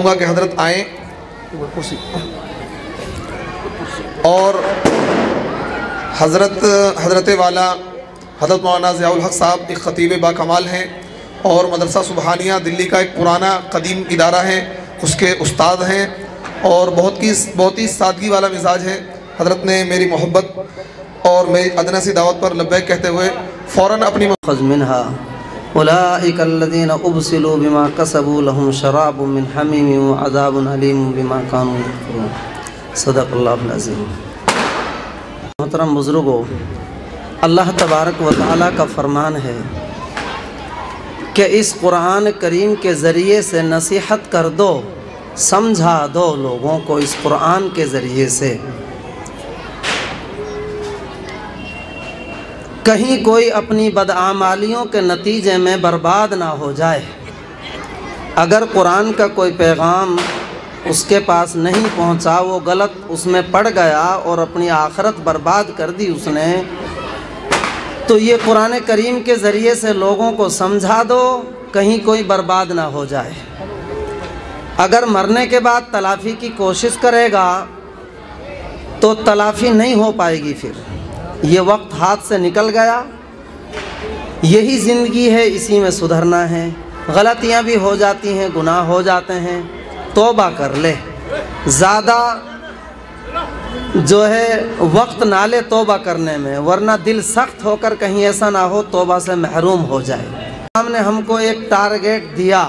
چاہوں گا کہ حضرت آئیں اور حضرت والا حضرت مولانا ضیاء الحق صاحب ایک خطیب با کمال ہیں اور مدرسہ سبحانیہ دلی کا ایک پرانا قدیم ادارہ ہے، اس کے استاد ہیں اور بہت ہی سادگی والا مزاج ہے۔ حضرت نے میری محبت اور میری ادنا سی دعوت پر لبیک کہتے ہوئے فوراً اپنی خذ منها اولئک الذین ابسلوا بما کسبوا لهم شراب من حمیم وعذاب علیم بما كانوا یکفرون۔ صدق اللہ العظیم۔ محترم بزرگوں، اللہ تبارک و تعالیٰ کا فرمان ہے کہ اس قرآن کریم کے ذریعے سے نصیحت کر دو، سمجھا دو لوگوں کو اس قرآن کے ذریعے سے، کہیں کوئی اپنی بدعمالیوں کے نتیجے میں برباد نہ ہو جائے۔ اگر قرآن کا کوئی پیغام اس کے پاس نہیں پہنچا، وہ غلط اس میں پڑ گیا اور اپنی آخرت برباد کر دی اس نے، تو یہ قرآن کریم کے ذریعے سے لوگوں کو سمجھا دو، کہیں کوئی برباد نہ ہو جائے۔ اگر مرنے کے بعد تلافی کی کوشش کرے گا تو تلافی نہیں ہو پائے گی، پھر یہ وقت ہاتھ سے نکل گیا، یہی زندگی ہے، اسی میں سدھرنا ہے۔ غلطیاں بھی ہو جاتی ہیں، گناہ ہو جاتے ہیں، توبہ کر لے، زیادہ جو ہے وقت نہ لے توبہ کرنے میں، ورنہ دل سخت ہو کر کہیں ایسا نہ ہو توبہ سے محروم ہو جائے۔ ہم نے ہم کو ایک ٹارگیٹ دیا،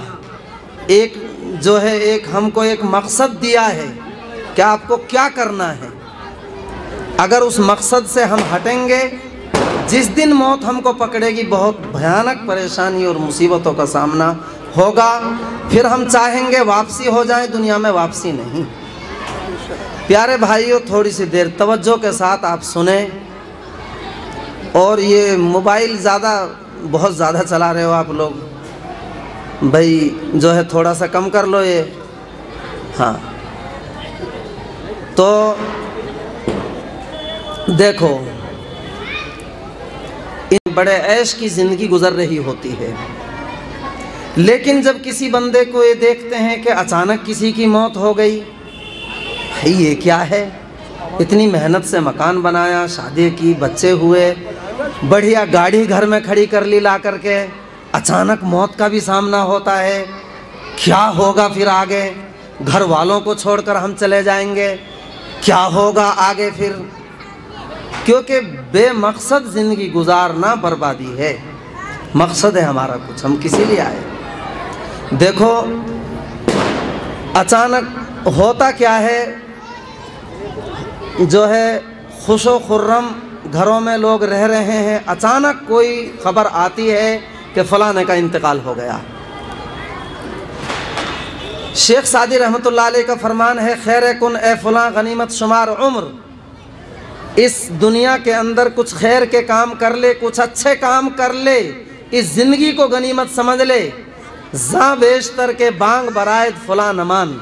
ہم کو ایک مقصد دیا ہے کہ آپ کو کیا کرنا ہے۔ اگر اس مقصد سے ہم ہٹیں گے، جس دن موت ہم کو پکڑے گی بہت بھیانک پریشانی اور مصیبتوں کا سامنا ہوگا، پھر ہم چاہیں گے واپسی ہو جائے، دنیا میں واپسی نہیں۔ پیارے بھائیوں، تھوڑی سی دیر توجہ کے ساتھ آپ سنیں، اور یہ موبائل بہت زیادہ چلا رہے ہو آپ لوگ، بھائی جو ہے تھوڑا سا کم کر لو یہ، ہاں۔ تو دیکھو، ان بڑے عیش کی زندگی گزر رہی ہوتی ہے، لیکن جب کسی بندے کو یہ دیکھتے ہیں کہ اچانک کسی کی موت ہو گئی، یہ کیا ہے؟ اتنی محنت سے مکان بنایا، شادی کی، بچے ہوئے، بڑھیا گاڑی گھر میں کھڑی کر لی لا کر کے، اچانک موت کا بھی سامنا ہوتا ہے، کیا ہوگا پھر آگے؟ گھر والوں کو چھوڑ کر ہم چلے جائیں گے، کیا ہوگا آگے پھر؟ کیونکہ بے مقصد زندگی گزارنا بربادی ہے۔ مقصد ہے ہمارا کچھ، ہم کسی لیے آئے۔ دیکھو اچانک ہوتا کیا ہے، جو ہے خوش و خرم گھروں میں لوگ رہ رہے ہیں، اچانک کوئی خبر آتی ہے کہ فلاں کا انتقال ہو گیا۔ شیخ سعدی رحمۃ اللہ علیہ کا فرمان ہے، خیر کن اے فلاں غنیمت شمار عمر، اس دنیا کے اندر کچھ خیر کے کام کر لے، کچھ اچھے کام کر لے، اس زندگی کو غنیمت سمجھ لے۔ زاں بیشتر کے بانگ برائد فلاں نمان،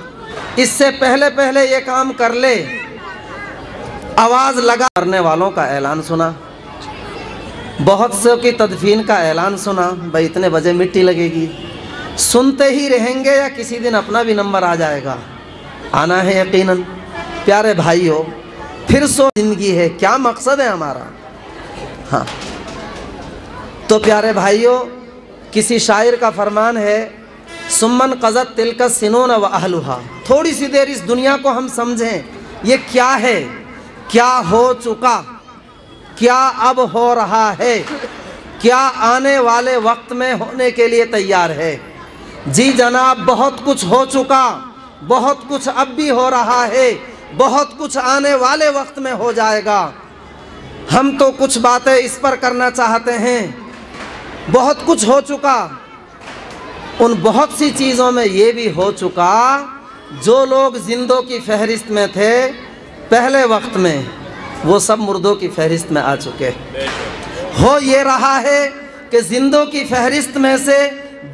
اس سے پہلے یہ کام کر لے۔ آواز لگا کرنے والوں کا اعلان سنا، بہت سے کی تدفین کا اعلان سنا، بھائی اتنے بجے مٹی لگے گی، سنتے ہی رہیں گے یا کسی دن اپنا بھی نمبر آ جائے گا؟ آنا ہے یقیناً۔ پیارے بھائیوں، پھر زندگی ہے، کیا مقصد ہے ہمارا؟ ہاں، تو پیارے بھائیوں، کسی شاعر کا فرمان ہے، سمن قضت تلک السنون واہلھا، تھوڑی سی دیر اس دنیا کو ہم سمجھیں، یہ کیا ہے، کیا ہو چکا، کیا اب ہو رہا ہے، کیا آنے والے وقت میں ہونے کے لیے تیار ہے۔ جی جناب، بہت کچھ ہو چکا، بہت کچھ اب بھی ہو رہا ہے، بہت کچھ آنے والے وقت میں ہو جائے گا۔ ہم تو کچھ باتیں اس پر کرنا چاہتے ہیں، بہت کچھ ہو چکا، ان بہت سی چیزوں میں یہ بھی ہو چکا، جو لوگ زندوں کی فہرست میں تھے پہلے وقت میں، وہ سب مردوں کی فہرست میں آ چکے۔ ہو یہ رہا ہے کہ زندوں کی فہرست میں سے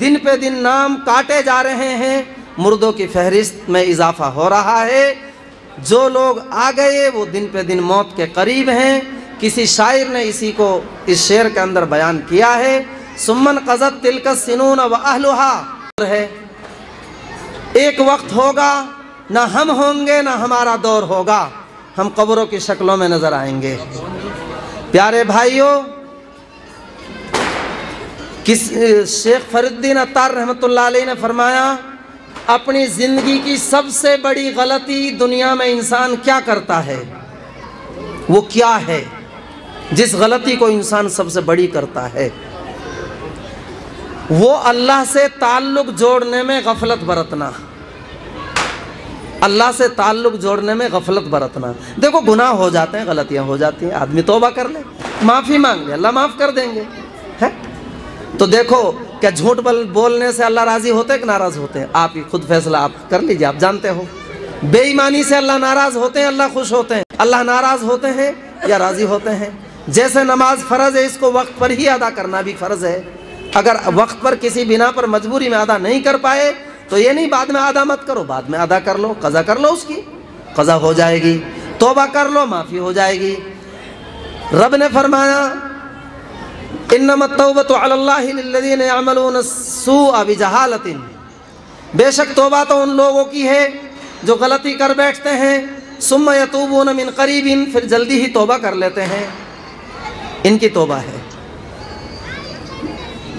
دن پہ دن نام کاٹے جا رہے ہیں، مردوں کی فہرست میں اضافہ ہو رہا ہے۔ جو لوگ آ گئے وہ دن پہ دن موت کے قریب ہیں۔ کسی شاعر نے اسی کو اس شعر کے اندر بیان کیا ہے، سمن قضت تلک السنون واہلھا ہے۔ ایک وقت ہوگا نہ ہم ہوں گے نہ ہمارا دور ہوگا، ہم قبروں کی شکلوں میں نظر آئیں گے۔ پیارے بھائیوں، شیخ فرید الدین عطار رحمۃ اللہ علیہ نے فرمایا اپنی زندگی کی سب سے بڑی غلطی دنیا میں انسان کیا کرتا ہے، وہ کیا ہے؟ جس غلطی کو انسان سب سے بڑی کرتا ہے وہ اللہ سے تعلق جوڑنے میں غفلت برتنا، اللہ سے تعلق جوڑنے میں غفلت برتنا۔ دیکھو گناہ ہو جاتے ہیں، غلطیاں ہو جاتی ہیں، آدمی توبہ کر لے، معافی مانگ لے، اللہ معاف کر دیں گے، ہے؟ تو دیکھو کیا جھوٹ بولنے سے اللہ راضی ہوتے ہیں کہ ناراض ہوتے ہیں؟ آپ ہی خود فیصلہ آپ کر لیجئے، آپ جانتے ہو۔ بے ایمانی سے اللہ ناراض ہوتے ہیں، اللہ خوش ہوتے ہیں؟ اللہ ناراض ہوتے ہیں یا راضی ہوتے ہیں؟ جیسے نماز فرض ہے، اس کو وقت پر ہی ادا کرنا بھی فرض ہے۔ اگر وقت پر کسی بنا پر مجبوری میں ادا نہیں کر پائے تو یہ نہیں بعد میں ادا مت کرو، بعد میں ادا کر لو، قضا کر لو، اس کی قضا ہو جائے گی، توبہ کر لو، معافی ہو جائے گی۔ رب نے فرمایا انما التوبۃ علی اللہ للذین یعملون السوء بجہالۃ، بے شک توبہ تو ان لوگوں کی ہے جو غلطی کر بیٹھتے ہیں، ثم یتوبون من قریب، پھر جلدی ہی توبہ کر لیتے ہیں، ان کی توبہ ہے۔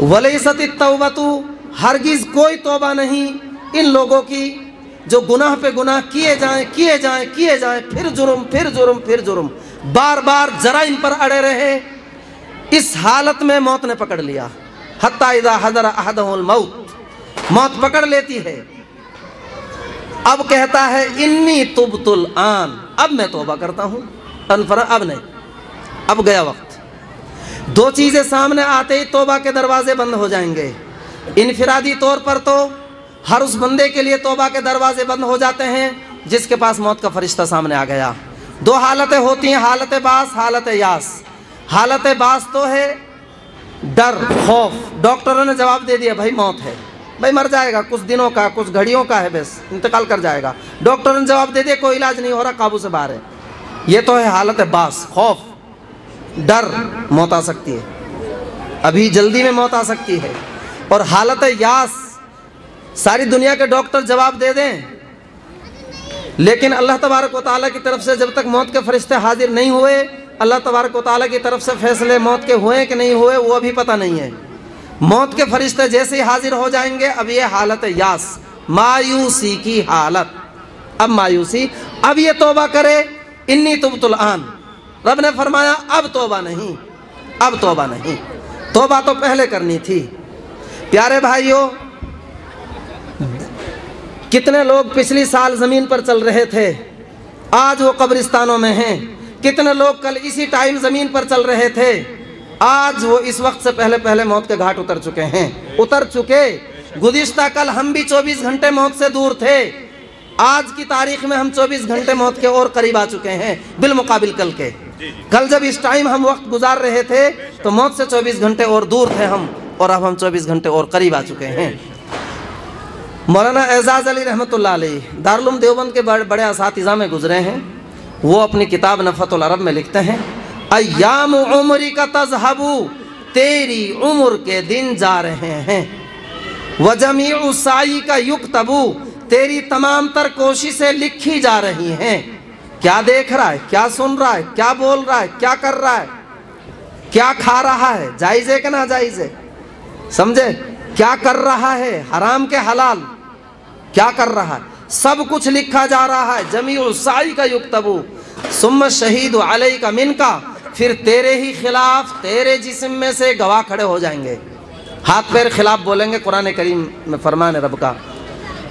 ولیست التوبۃ، ہرگز کوئی توبہ نہیں ان لوگوں کی جو گناہ پہ گناہ کیے جائیں کیے جائیں کیے جائیں، پھر جرم پھر جرم پھر جرم، بار بار جرائم پر اڑے رہے، اس حالت میں موت نے پکڑ لیا، حتی اذا حضر احدهم الموت، موت پکڑ لیتی ہے، اب کہتا ہے انی تبت الآن، اب میں توبہ کرتا ہوں، اب نہیں، اب گیا وقت۔ دو چیزیں سامنے آتے ہی توبہ کے دروازے بند ہو جائیں گے۔ انفرادی طور پر تو ہر اس بندے کے لیے توبہ کے دروازے بند ہو جاتے ہیں جس کے پاس موت کا فرشتہ سامنے آ گیا۔ دو حالتیں ہوتی ہیں، حالت باس، حالت یاس۔ حالت باس تو ہے ڈر، خوف، ڈاکٹروں نے جواب دے دیا بھائی موت ہے، بھائی مر جائے گا، کچھ دنوں کا کچھ گھڑیوں کا ہے، بس انتقال کر جائے گا، ڈاکٹروں نے جواب دے دیا کوئی علاج نہیں ہو رہا، قابو سے باہر ہے۔ یہ تو ہے حالت باس، خوف، ڈر، موت آ سکتی ہے، ابھی جلدی میں موت آ سکتی ہے۔ اور حالت یاس، ساری دنیا کے ڈاکٹر جواب دے دیں لیکن اللہ تبارک و تعالیٰ کی طرف سے جب تک موت کے فرشتے حاضر نہیں ہوئے، اللہ تبارک و تعالیٰ کی طرف سے فیصلے موت کے ہوئے کہ نہیں ہوئے وہ ابھی پتہ نہیں ہے۔ موت کے فرشتے جیسے ہی حاضر ہو جائیں گے، اب یہ حالت یاس، مایوسی کی حالت، اب مایوسی، اب یہ توبہ کرے، انی تبت الآن، رب نے فرمایا اب توبہ نہیں، اب توبہ نہیں، توبہ تو پہلے کرنی تھی۔ پیارے بھائیوں، کتنے لوگ پچھلی سال زمین پر چل رہے تھے، آج وہ قبرستانوں میں ہیں، کتنے لوگ کل اسی ٹائم زمین پر چل رہے تھے، آج وہ اس وقت سے پہلے پہلے موت کے گھاٹ اتر چکے ہیں، اتر چکے۔ گزشتہ کل ہم بھی 24 گھنٹے موت سے دور تھے، آج کی تاریخ میں ہم 24 گھنٹے موت کے اور قریب آ چکے ہیں بالمقابل کل کے۔ کل جب اس ٹائم ہم وقت گزار رہے تھے تو موت سے 24 گھنٹے اور دور تھے ہم، اور اب ہم 24 گھنٹے اور قریب آ چکے ہیں۔ مولانا اعزاز علی رحمۃ اللہ علیہ دارالعلوم دیوبند کے بڑے اساتذہ میں گزرے ہیں، وہ اپنی کتاب نفحۃ العرب میں لکھتے ہیں ایام عمری کا تذہب، تیری عمر کے دن جا رہے ہیں، وجمیع سعی کا یکتب، تیری تمام تر کوششیں لکھی جا رہی ہیں۔ کیا دیکھ رہا ہے، کیا سن رہا ہے، کیا بول رہا ہے، کیا کر رہا ہے، کیا کھا رہا ہے، جائز ہے کہ ناجائز ہے، سمجھے، کیا کر رہا ہے، حرام کے حلال، کیا کر رہا ہے، سب کچھ لکھا جا رہا ہے۔ جمیع سعی کا یکتب ثم شہید علیک منک، پھر تیرے ہی خلاف تیرے جسم میں سے گواہ کھڑے ہو جائیں گے، ہاتھ پیر خلاف بولیں گے۔ قرآن کریم میں فرمان ہے رب کا،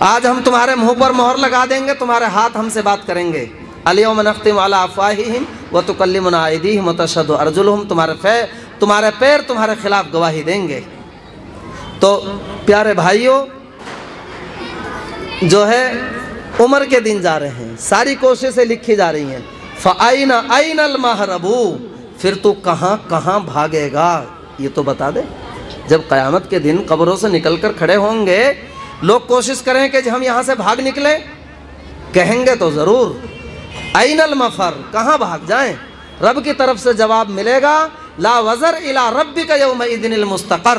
آج ہم تمہارے منہ پر مہر لگا دیں گے، تمہارے ہاتھ ہم سے بات کریں گے۔ الیوم نختم علی افواہہم وتکلمنا ایدیہم وتشہد ارجلہم، تمہارے پیر تمہارے خلاف گواہی دیں گے۔ تو پیارے بھائیوں، جو ہے عمر کے دن جا رہے ہیں، ساری کوششیں لکھی جا رہی ہیں۔ فَأَيْنَ أَيْنَ الْمَهْرَبُ، پھر تو کہاں کہاں بھاگے گا، یہ تو بتا دے۔ جب قیامت کے دن قبروں سے نکل کر کھڑے ہوں گے، لوگ کوشش کریں کہ ہم یہاں سے بھاگ نکلیں، کہیں گے تو ضرور أَيْنَ الْمَفَرُّ، کہاں بھاگ جائیں؟ رب کی طرف سے جواب ملے گا لا وزر الی ربک یومئذ المستقر،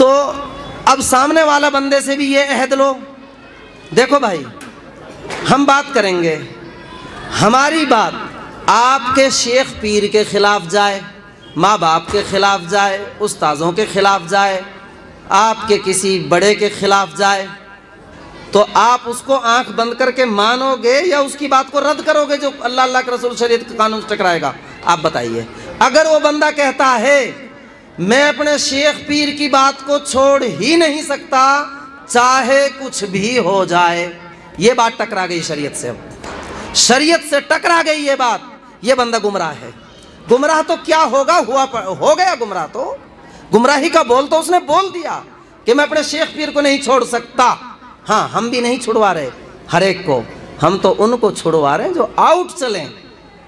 تو اب سامنے والا بندے سے بھی یہ عہد لو، دیکھو بھائی ہم بات کریں گے، ہماری بات آپ کے شیخ پیر کے خلاف جائے، ماں باپ کے خلاف جائے، استاذوں کے خلاف جائے، آپ کے کسی بڑے کے خلاف جائے، تو آپ اس کو آنکھ بند کر کے مانو گے یا اس کی بات کو رد کرو گے جو اللہ اللہ کے رسول شریعت کے قانون سے ٹکرائے گا؟ آپ بتائیے۔ اگر وہ بندہ کہتا ہے میں اپنے شیخ پیر کی بات کو چھوڑ ہی نہیں سکتا چاہے کچھ بھی ہو جائے، یہ بات ٹکرا گئی شریعت سے، شریعت سے ٹکرا گئی یہ بات، یہ بندہ گمراہ ہے۔ گمراہ تو کیا ہوگا، ہو گیا گمراہ، تو گمراہی کا بول تو اس نے بول دیا کہ میں اپنے شیخ پیر کو نہیں چھوڑ سکتا۔ ہاں ہم بھی نہیں چھڑوا رہے ہر ایک کو، ہم تو ان کو چھڑوا رہے ہیں جو آؤٹ چلیں۔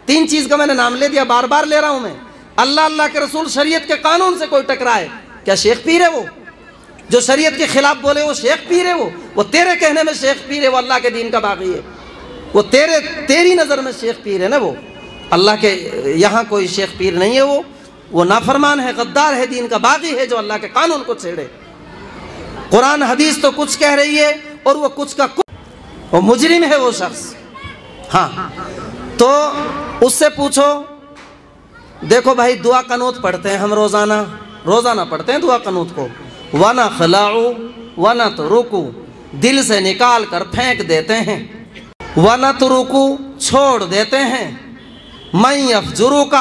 تین چیز کا میں نے نام لے دیا، بار بار لے رہا ہوں میں۔ اللہ اللہ کے رسول شریعت کے قانون سے کوئی ٹکرائے، کیا شیخ پیر ہے وہ؟ جو شریعت کے خلاف بولے وہ شیخ پیر ہے؟ وہ تیرے کہنے میں شیخ پیر ہے، وہ اللہ کے دین کا باغی ہے، وہ تیری نظر میں شیخ پیر ہے نا، وہ اللہ کے یہاں کوئی شیخ پیر نہیں ہے، وہ نافرمان ہے، غدار ہے، دین کا باغی ہے جو اللہ کے قانون کو چھیڑے۔ قرآن حدیث تو کچھ کہہ رہی ہے اور وہ کچھ کا کچھ، وہ مجرم ہے وہ شخص۔ ہاں تو اس سے پوچھو، دیکھو بھائی دعا قنوت پڑھتے ہیں ہم روزانہ پڑھتے ہیں دعا قنوت کو، وَنَا خَلَعُوا وَنَا تُرُكُوا، دل سے نکال کر پھینک دیتے ہیں، وَنَا تُرُكُوا چھوڑ دیتے ہیں، مَن يَفْجُرُكَ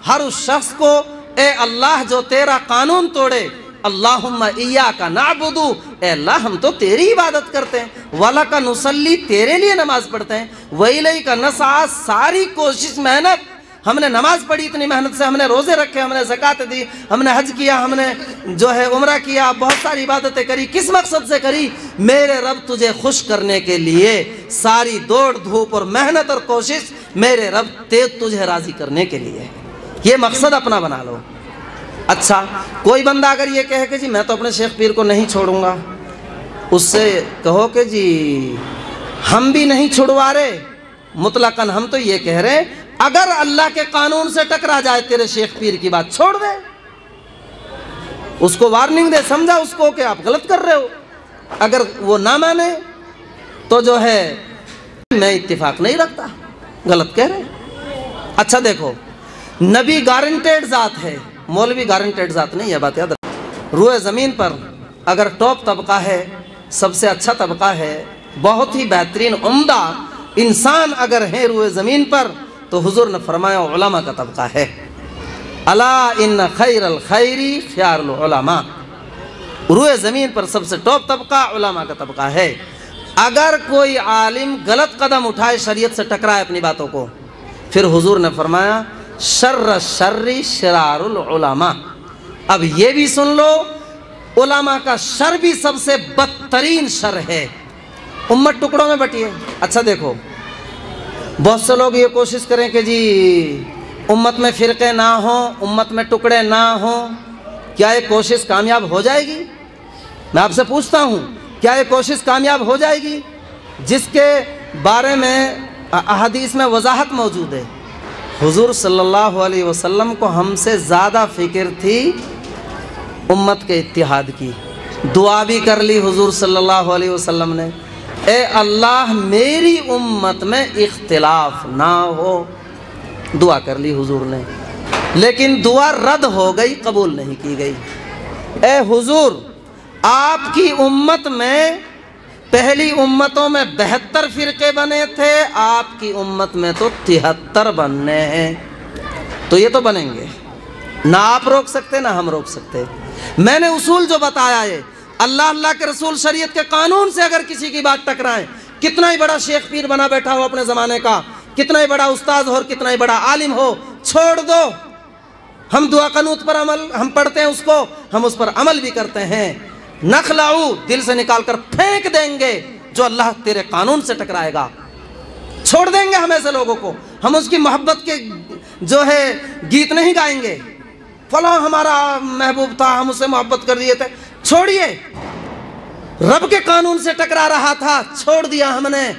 ہر اس شخص کو اے اللہ جو تیرا قانون توڑے، اللہم ایاک نعبد، اے اللہ ہم تو تیری عبادت کرتے ہیں، وَلَكَ نُصَلِّ تیرے لیے نماز پڑھتے ہیں، وَإِلَيْكَ نَسْعَىٰ ساری کوشش محنت، ہم نے نماز پڑھی اتنی محنت سے، ہم نے روزے رکھے، ہم نے زکوٰۃ دی، ہم نے حج کیا، ہم نے جو ہے عمرہ کیا، بہت ساری عبادتیں کری، کس مقصد سے کری؟ میرے رب تجھے خوش کرنے کے لیے، ساری دوڑ دھوپ اور محنت اور کوشش میرے رب تجھے راضی کرنے کے لیے، یہ مقصد اپنا بنا لو۔ اچھا کوئی بندہ اگر یہ کہے کہ جی میں تو اپنے شیخ پیر کو نہیں چھوڑوں گا، اس سے کہو کہ جی ہم بھی نہیں چھڑوا رہے، مطلقاً ہم تو یہ کہہ رہے اگر اللہ کے قانون سے ٹکرا جائے تیرے شیخ پیر کی بات چھوڑ دے، اس کو وارننگ دے، سمجھا اس کو کہ آپ غلط کر رہے ہو، اگر وہ نہ مانے تو جو ہے میں اتفاق نہیں رکھتا، غلط کہہ رہے۔ اچھا دیکھو نبی گارنٹیڈ ذات ہے، مولوی گارنٹیڈ ذات نہیں، یہ بات یاد رکھ۔ روئے زمین پر اگر ٹاپ طبقہ ہے، سب سے اچھا طبقہ ہے، بہت ہی بہترین عمدہ انسان اگر ہیں روئے زمین پر تو حضور نے فرمایا علماء کا طبقہ ہے، الا ان خیر الخیر خیار العلماء، روئے زمین پر سب سے ٹاپ طبقہ علماء کا طبقہ ہے۔ اگر کوئی عالم غلط قدم اٹھائے، شریعت سے ٹکرائے اپنی باتوں کو، پھر حضور نے فرمایا شر الشر شرار العلماء، اب یہ بھی سن لو علماء کا شر بھی سب سے بدترین شر ہے، امت ٹکڑوں میں بٹی ہے۔ اچھا دیکھو بہت سے لوگ یہ کوشش کریں کہ جی امت میں فرقے نہ ہوں، امت میں ٹکڑے نہ ہوں، کیا یہ کوشش کامیاب ہو جائے گی؟ میں آپ سے پوچھتا ہوں کیا یہ کوشش کامیاب ہو جائے گی؟ جس کے بارے میں احادیث میں وضاحت موجود ہے، حضور صلی اللہ علیہ وسلم کو ہم سے زیادہ فکر تھی امت کے اتحاد کی، دعا بھی کر لی حضور صلی اللہ علیہ وسلم نے، اے اللہ میری امت میں اختلاف نہ ہو، دعا کر لی حضور نے، لیکن دعا رد ہو گئی، قبول نہیں کی گئی۔ اے حضور آپ کی امت میں پہلی امتوں میں 72 فرقے بنے تھے، آپ کی امت میں تو 73 بننے ہیں، تو یہ تو بنیں گے، نہ آپ روک سکتے نہ ہم روک سکتے۔ میں نے اصول جو بتایا ہے، اللہ اللہ کے رسول شریعت کے قانون سے اگر کسی کی بات ٹکرائیں، کتنا ہی بڑا شیخ پیر بنا بیٹھا ہو اپنے زمانے کا، کتنا ہی بڑا استاذ ہو اور کتنا ہی بڑا عالم ہو، چھوڑ دو۔ ہم دعا قنوت پر عمل ہم پڑھتے ہیں، اس کو ہم اس پر عمل بھی کرتے ہیں، نخلعو دل سے نکال کر پھینک دیں گے جو اللہ تیرے قانون سے ٹکرائے گا، چھوڑ دیں گے ہم ایسے لوگوں کو، ہم اس کی محبت کے جو ہے گیت نہیں گائیں گے، فلاں ہمارا محبوب تھا ہم اسے محبت کر دیے تھے، چھوڑیے، رب کے قانون سے ٹکرا رہا تھا، چھوڑ دیا ہم نے،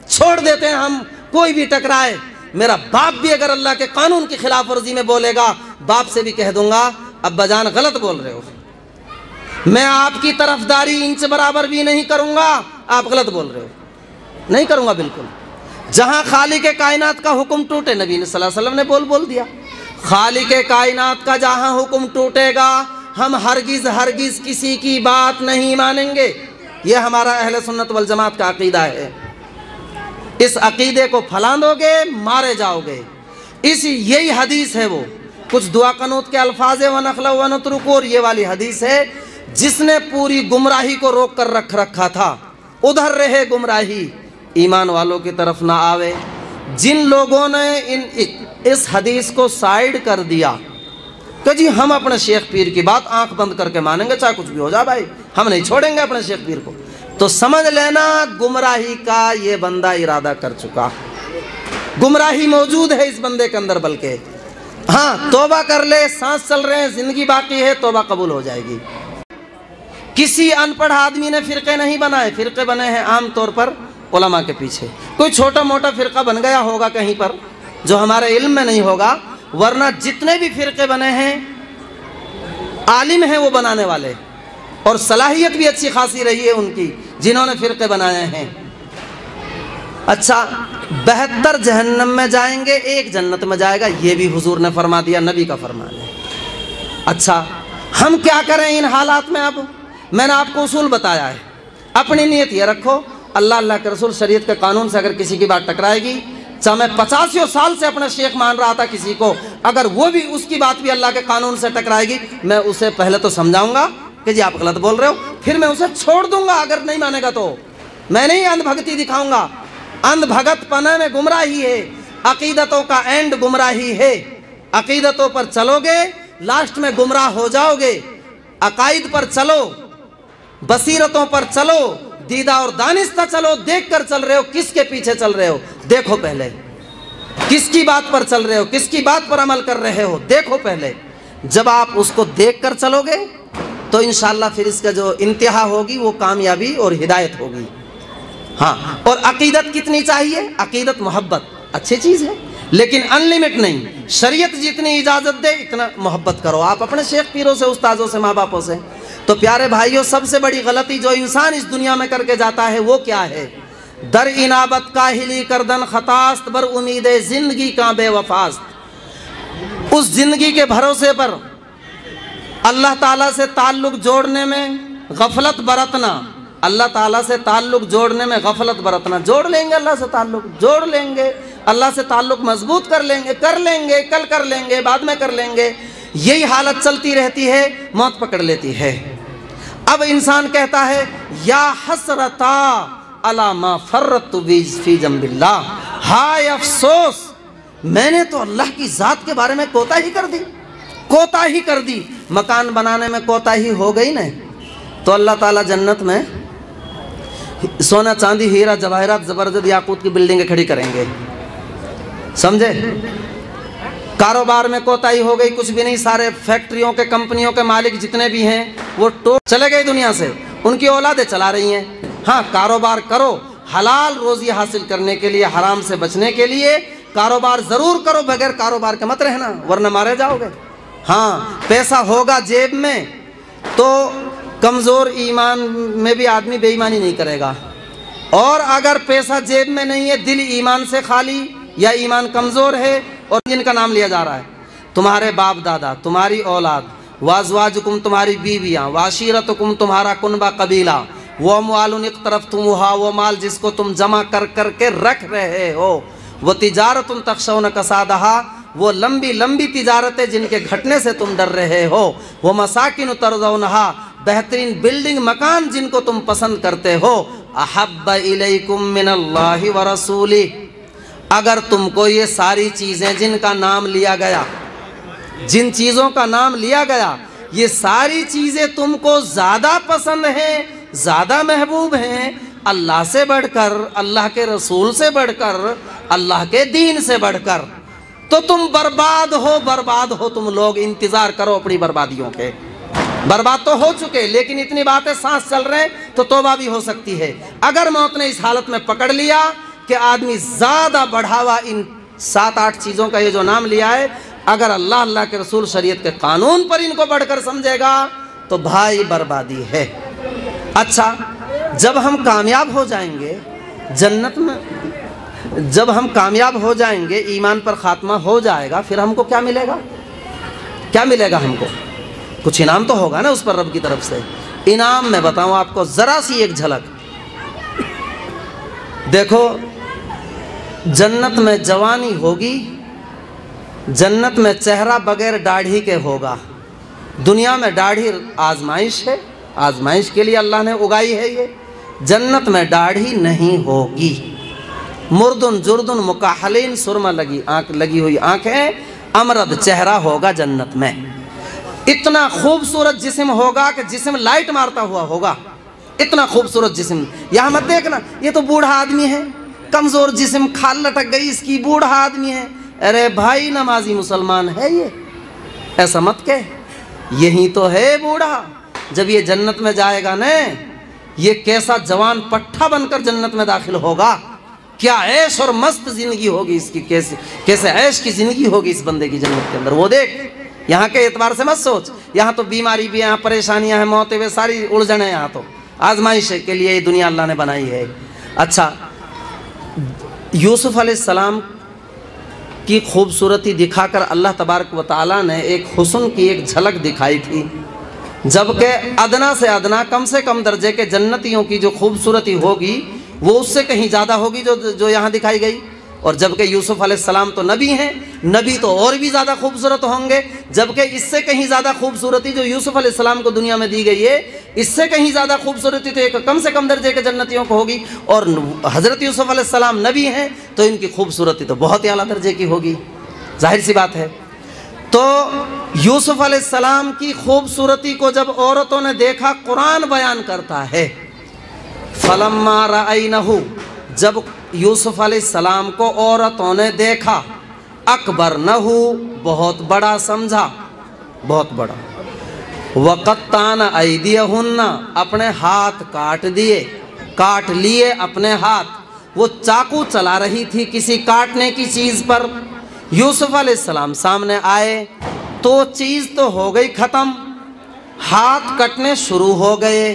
چھوڑ دیتے ہیں ہم، کوئی بھی ٹکرائے، میرا باپ بھی اگر اللہ کے قانون کی خلاف ورزی میں بولے گا، باپ سے بھی کہہ دوں گا ابا جان غلط بول رہے ہو، میں آپ کی طرفداری انچ برابر بھی نہیں کروں گا. آپ غلط بول رہے ہو. نہیں کروں گا بالکل. جہاں خالق کائنات کا حکم ٹوٹے، نبی صلی اللہ علیہ وسلم نے بول دیا، خالق کائنات کا جہاں حکم ٹوٹے گا ہم ہرگز ہرگز کسی کی بات نہیں مانیں گے. یہ ہمارا اہل سنت والجماعت کا عقیدہ ہے. اس عقیدے کو پھلاندو گے مارے جاؤ گے. یہی حدیث ہے، وہ کچھ دعا قنوت کے الفاظ ہیں، وَنَخْلَوْ وَنَتْرُكُ، اور یہ والی حدیث ہے جس نے پوری گمراہی کو روک کر رکھا تھا. ادھر رہے گمراہی، ایمان والوں کی طرف نہ آوے. جن لوگوں نے اس حدیث کو سائیڈ کر دیا کہ جی ہم اپنے شیخ پیر کی بات آنکھ بند کر کے مانیں گے، چاہے کچھ بھی ہو جائے بھائی، ہم نہیں چھوڑیں گے اپنے شیخ پیر کو، تو سمجھ لینا گمراہی کا یہ بندہ ارادہ کر چکا. گمراہی موجود ہے اس بندے کے اندر. بلکہ ہاں توبہ کر لے، سانس چل رہے ہیں، زندگی باقی ہے، توبہ قبول ہو جائے گی. کسی ان پڑھ آدمی نے فرقے نہیں بنائے. فرقے بنے ہیں عام طور پر علماء کے پیچھے. کوئی چھوٹا موٹا فرقہ بن گیا ہوگا کہیں پر جو ہمارے علم میں نہیں ہوگا، ورنہ جتنے بھی فرقے بنے ہیں عالم ہیں وہ بنانے والے، اور صلاحیت بھی اچھی خاصی رہی ہے ان کی جنہوں نے فرقے بنائے ہیں. اچھا 72 جہنم میں جائیں گے، 1 جنت میں جائے گا، یہ بھی حضور نے فرما دیا، نبی کا فرمان ہے. اچھا ہم کیا کریں ان حالات میں؟ اب میں نے آپ کو اصول بتایا ہے. اپنی نیت یہ رکھو، اللہ کے رسول شریعت کے قانون سے اگر کسی کی بات ٹکرائے گی، چاہے میں 85 سال سے اپنا شیخ مان رہا تھا کسی کو، اگر وہ بھی اس کی بات بھی اللہ کے قانون سے ٹکرائے گی، میں اسے پہلے تو سمجھاؤں گا کہ جی آپ غلط بول رہے ہو، پھر میں اسے چھوڑ دوں گا. اگر نہیں مانے گا تو میں نہیں اندھ بھگتی دکھاؤں گا. اندھ بھگت پنے میں گمراہی ہے، عقیدتوں کا اینڈ گمراہی ہے. عقیدتوں پر چلو گے لاسٹ میں گمراہ ہو جاؤ گے. عقائد پر چلو، بصیرتوں پر چلو، دیدہ اور دانستہ چلو. دیکھ کر چل رہے ہو، کس کے پیچھے چل رہے ہو دیکھو پہلے. کس کی بات پر چل رہے ہو، کس کی بات پر عمل کر رہے ہو دیکھو پہلے. جب آپ اس کو دیکھ کر چلو گے تو انشاءاللہ پھر اس کا جو انتہا ہوگی وہ کامیابی اور ہدایت ہوگی. ہاں، اور عقیدت کتنی چاہیے؟ عقیدت محبت اچھی چیز ہے، لیکن ان لمٹ نہیں. شریعت جتنی اجازت دے اتنا محبت کرو آپ اپنے شیخ پیروں سے، استاذوں سے، ماں باپوں سے. تو پیارے بھائیوں، سب سے بڑی غلطی جو انسان اس دنیا میں کر کے جاتا ہے وہ کیا ہے؟ در انابت کاہلی کردن خطاست، بر امید زندگی کا بے وفاست. اس زندگی کے بھروسے پر اللہ تعالیٰ سے تعلق جوڑنے میں غفلت برتنا، اللہ تعالیٰ سے تعلق جوڑنے میں غفلت برتنا. جوڑ لیں گے اللہ سے تعلق، جوڑ لیں گے اللہ سے تعلق، مضبوط کر لیں گے، کل کر لیں گے، بعد میں کر لیں گے. یہی حالت چلتی رہتی ہے، موت پکڑ لیتی ہے. اب انسان کہتا ہے یا حسرتا علی ما فرطت فی جنب اللہ، ہائے افسوس میں نے تو اللہ کی ذات کے بارے میں کوتاہی کر دی. مکان بنانے میں کوتاہی ہو گئی نا، تو اللہ تعالیٰ جنت میں سونا چاندی ہیرا جواہرات زبرجد یاقوت کی بلڈنگیں کھڑی کریں گے. سمجھے؟ کاروبار میں کوتاہی ہو گئی، کچھ بھی نہیں. سارے فیکٹریوں کے، کمپنیوں کے مالک جتنے بھی ہیں وہ چلے گئے دنیا سے، ان کی اولادیں چلا رہی ہیں. ہاں کاروبار کرو، حلال روزی حاصل کرنے کے لیے، حرام سے بچنے کے لیے کاروبار ضرور کرو، بغیر کاروبار کے مت رہنا ورنہ مارے جاؤ گے. ہاں پیسہ ہوگا جیب میں تو کمزور ایمان میں بھی آدمی بے ایمانی نہیں کرے گا، اور اگر پیسہ جیب میں نہیں ہے، دل ایمان سے خالی یا ایمان کمزور ہے، اور جن کا نام لیا جا رہا ہے تمہارے باپ دادا، تمہاری اولاد، وازواجکم تمہاری بیویاں، وعشیرتکم تمہارا کنبہ قبیلہ، واموال اقترفتموہا وہ مال جس کو تم جمع کر کے رکھ رہے ہو، وتجارت تخشون کسادہا وہ لمبی تجارتیں جن کے گھٹنے سے تم ڈر رہے ہو، ومساکن ترضونہا بہترین بلڈنگ مکان جن کو تم پسند کرتے ہو، احب الیکم من اللہ ورسولہ. اگر تم کو یہ ساری چیزیں جن کا نام لیا گیا، جن چیزوں کا نام لیا گیا، یہ ساری چیزیں تم کو زیادہ پسند ہیں، زیادہ محبوب ہیں اللہ سے بڑھ کر، اللہ کے رسول سے بڑھ کر، اللہ کے دین سے بڑھ کر، تو تم برباد ہو تم لوگ. انتظار کرو اپنی بربادیوں کے. برباد تو ہو چکے، لیکن اتنی باتیں سانس چل رہے ہیں تو توبہ بھی ہو سکتی ہے. اگر موت نے اس حالت میں پکڑ لیا کہ آدمی زیادہ بڑھاوا ان 7-8 چیزوں کا یہ جو نام لیا ہے، اگر اللہ کے رسول شریعت کے قانون پر ان کو بڑھ کر سمجھے گا تو بھائی بربادی ہے۔ اچھا، جب ہم کامیاب ہو جائیں گے جنت میں، جب ہم کامیاب ہو جائیں گے، ایمان پر خاتمہ ہو جائے گا، پھر ہم کو کیا ملے گا؟ کیا ملے گا ہم کو؟ کچھ انعام تو ہوگا نا اس پر رب کی طرف سے۔ انعام میں بتاؤں آپ کو ذرا سی ایک جھلک۔ دیکھو، جنت میں جوانی ہوگی، جنت میں چہرہ بغیر داڑھی کے ہوگا۔ دنیا میں داڑھی آزمائش ہے، آزمائش کے لیے اللہ نے اگائی ہے یہ۔ جنت میں داڑھی نہیں ہوگی۔ مردن جردن مکحلین، سرما لگی ہوئی آنکھیں، امرد چہرہ ہوگا جنت میں۔ اتنا خوبصورت جسم ہوگا کہ جسم لائٹ مارتا ہوا ہوگا، اتنا خوبصورت جسم۔ یہاں مت دیکھنا یہ تو بوڑھا آدمی ہے، کمزور جسم، کھال لٹک گئی اس کی، بوڑھا آدمی ہے۔ ارے بھائی نمازی مسلمان ہے یہ، ایسا مت کہ یہی تو ہے بوڑھا۔ جب یہ جنت میں جائے گا نا، یہ کیسا جوان پٹھا بن کر جنت میں داخل ہوگا، کیا عیش اور مست زندگی ہوگی اس کی، کیسے عیش کی زندگی ہوگی اس بندے کی جنت کے اندر۔ وہ دیکھ، یہاں کے اعتبار سے مت سوچ، یہاں تو بیماری بھی ہے، یہاں پریشانیاں ہیں، موتیں بھی، ساری الجھن ہے، یہاں تو آزمائش کے لیے یہ دنیا اللہ نے بنائی ہے۔ اچھا، یوسف علیہ السلام کی خوبصورتی دکھا کر اللہ تبارک و تعالیٰ نے ایک حسن کی ایک جھلک دکھائی تھی، جبکہ ادنا سے ادنا، کم سے کم درجے کے جنتیوں کی جو خوبصورتی ہوگی وہ اس سے کہیں زیادہ ہوگی جو یہاں دکھائی گئی۔ اور جبکہ یوسف علیہ السلام تو نبی ہیں، نبی تو اور بھی زیادہ خوبصورت ہوں گے، جبکہ اس سے کہیں زیادہ خوبصورتی جو یوسف علیہ السلام کو دنیا میں دی گئی ہے، اس سے کہیں زیادہ خوبصورتی تو ایک کم سے کم درجے کے جنتیوں کو ہوگی۔ اور حضرت یوسف علیہ السلام نبی ہیں تو ان کی خوبصورتی تو بہت ہی اعلیٰ درجے کی ہوگی، ظاہر سی بات ہے۔ تو یوسف علیہ السلام کی خوبصورتی کو جب عورتوں نے دیکھا، قرآن بیان کرتا ہے فَلَمَّا رَأَيْنَهُ، جب یوسف علیہ السلام کو عورتوں نے دیکھا، اکبرنہ، بہت بڑا سمجھا، بہت بڑا، وَقَطَّعْنَ أَيْدِيَهُنَّ، اپنے ہاتھ کاٹ لیے اپنے ہاتھ۔ وہ چاقو چلا رہی تھی کسی کاٹنے کی چیز پر، یوسف علیہ السلام سامنے آئے تو چیز تو ہو گئی ختم، ہاتھ کٹنے شروع ہو گئے،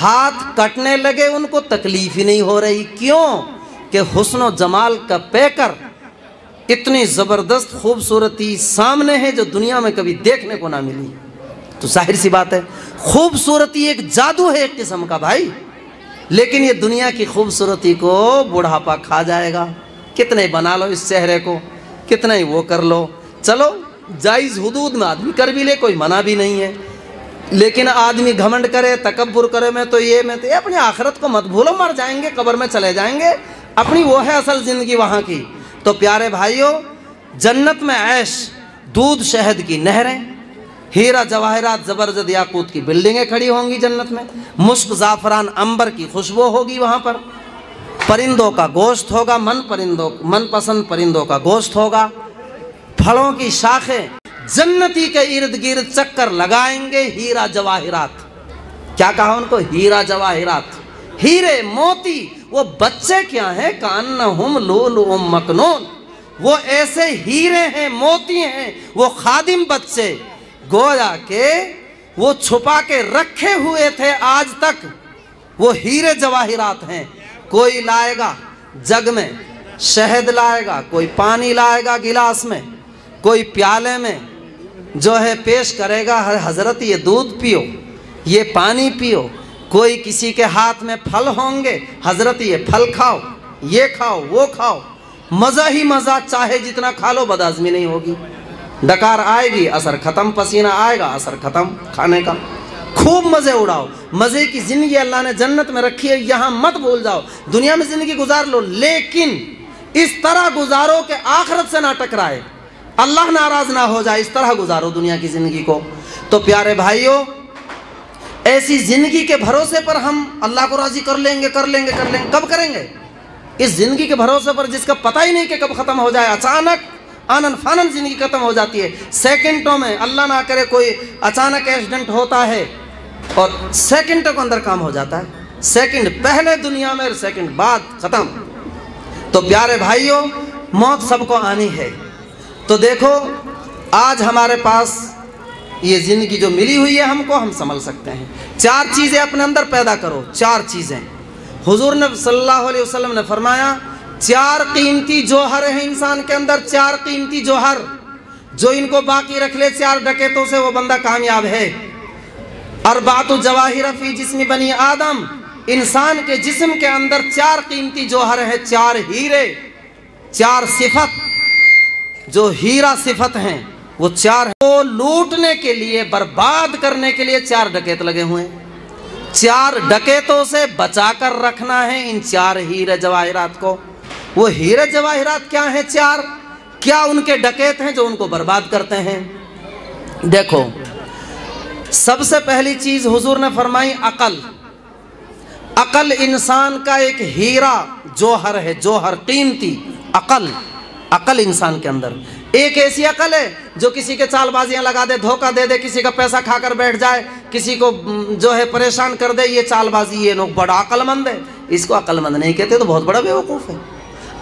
ہاتھ کٹنے لگے، ان کو تکلیف ہی نہیں ہو رہی۔ کیوں؟ کہ حسن و جمال کا پیکر، اتنی زبردست خوبصورتی سامنے ہے جو دنیا میں کبھی دیکھنے کو نہ ملی۔ تو ظاہر سی بات ہے، خوبصورتی ایک جادو ہے ایک قسم کا بھائی، لیکن یہ دنیا کی خوبصورتی کو بڑھاپا کھا جائے گا۔ کتنے بنا لو اس چہرے کو، کتنا ہی وہ کر لو، چلو جائز حدود میں آدمی کر بھی لے، کوئی منع بھی نہیں ہے، لیکن آدمی گھمنڈ کرے، تکبر کرے، میں تو یہ اپنی آخرت کو مت بھولو، مر جائیں گے، قبر میں چلے جائیں گے، اپنی وہ ہے اصل زندگی وہاں کی۔ تو پیارے بھائیوں، جنت میں عیش، دودھ شہد کی نہریں، ہیرا جواہرات زبرجد یاقوت کی بلڈنگیں کھڑی ہوں گی جنت میں، مشک زعفران عنبر کی خوشبو ہوگی وہاں پر، پرندوں کا گوشت ہوگا، من پسند پرندوں کا گوشت ہوگا، پھلوں کی شاخیں، جنتی کے ارد گرد چکر لگائیں گے ہیرا جواہرات۔ کیا کہا ان کو؟ ہیرا جواہرات، ہیرے موتی۔ وہ بچے کیا ہیں؟ کانہم لؤلؤ مکنون، وہ ایسے ہیرے ہیں، موتی ہیں، وہ خادم بچے، گویا کہ وہ چھپا کے رکھے ہوئے تھے آج تک، وہ ہیرے جواہرات ہیں۔ کوئی لائے گا جگ میں شہد لائے گا، کوئی پانی لائے گا گلاس میں، کوئی پیالے میں جو ہے پیش کرے گا، حضرت یہ دودھ پیو، یہ پانی پیو۔ کوئی کسی کے ہاتھ میں پھل ہوں گے، حضرت یہ پھل کھاؤ، یہ کھاؤ، وہ کھاؤ، مزہ ہی مزہ، چاہے جتنا کھا لو بدہضمی نہیں ہوگی، ڈکار آئے گی اثر ختم، پسینہ آئے گا اثر ختم کھانے کا، خوب مزے اڑاؤ۔ مزے کی زندگی اللہ نے جنت میں رکھی ہے، یہاں مت بھول جاؤ، دنیا میں زندگی گزار لو، لیکن اس طرح گزارو کہ آخرت سے نہ ٹکرائے، اللہ ناراض نہ ہو جائے، اس طرح گزارو دنیا کی زندگی کو۔ تو پیارے بھائیوں، ایسی زندگی کے بھروسے پر ہم اللہ کو راضی کر لیں گے، کب کریں گے؟ اس زندگی کے بھروسے پر جس کا پتہ ہی نہیں کہ کب ختم ہو جائے، اچانک آنن فانن زندگی ختم ہو جاتی ہے، سیکنڈوں میں، اللہ نہ کرے کوئی اچانک ایکسیڈنٹ ہوتا ہے اور سیکنڈوں کے اندر کام ہو جاتا ہے، سیکنڈ پہلے دنیا میں اور سیکنڈ بعد ختم۔ تو پیارے بھائیوں، موت سب کو آنی ہے۔ تو دیکھو، آج ہمارے پاس یہ زندگی جو ملی ہوئی ہے ہم کو، ہم سنبھل سکتے ہیں۔ 4 چیزیں اپنے اندر پیدا کرو، 4 چیزیں۔ حضور نے صلی اللہ علیہ وسلم نے فرمایا 4 قیمتی جوہر ہیں انسان کے اندر، 4 قیمتی جوہر، جو ان کو باقی رکھ لے 4 ڈکیتوں سے وہ بندہ کامیاب ہے۔ اربعۃ جواہر فی جسم بنی آدم، انسان کے جسم کے اندر 4 قیمتی جوہر ہیں، 4 ہیرے، 4 صفت، جو ہیرا صفت ہیں وہ 4 ہیں۔ وہ لوٹنے کے لیے، برباد کرنے کے لیے 4 ڈکیت لگے ہوئے ہیں۔ 4 ڈکیتوں سے بچا کر رکھنا ہے ان 4 ہیرے جواہرات کو۔ وہ ہیرے جواہرات کیا ہیں 4؟ کیا ان کے ڈکیت ہیں جو ان کو برباد کرتے ہیں؟ دیکھو، سب سے پہلی چیز حضور نے فرمائی عقل۔ عقل انسان کا ایک ہیرا جوہر ہے، جوہر قیمتی عقل۔ عقل انسان کے اندر ایک ایسی عقل ہے جو کسی کے چال بازیاں لگا دے، دھوکہ دے دے، کسی کا پیسہ کھا کر بیٹھ جائے، کسی کو جو ہے پریشان کر دے، یہ چال بازی، یہ لوگ بڑا عقل مند ہے۔ اس کو عقل مند نہیں کہتے تو بہت بڑا بیوقوف ہے۔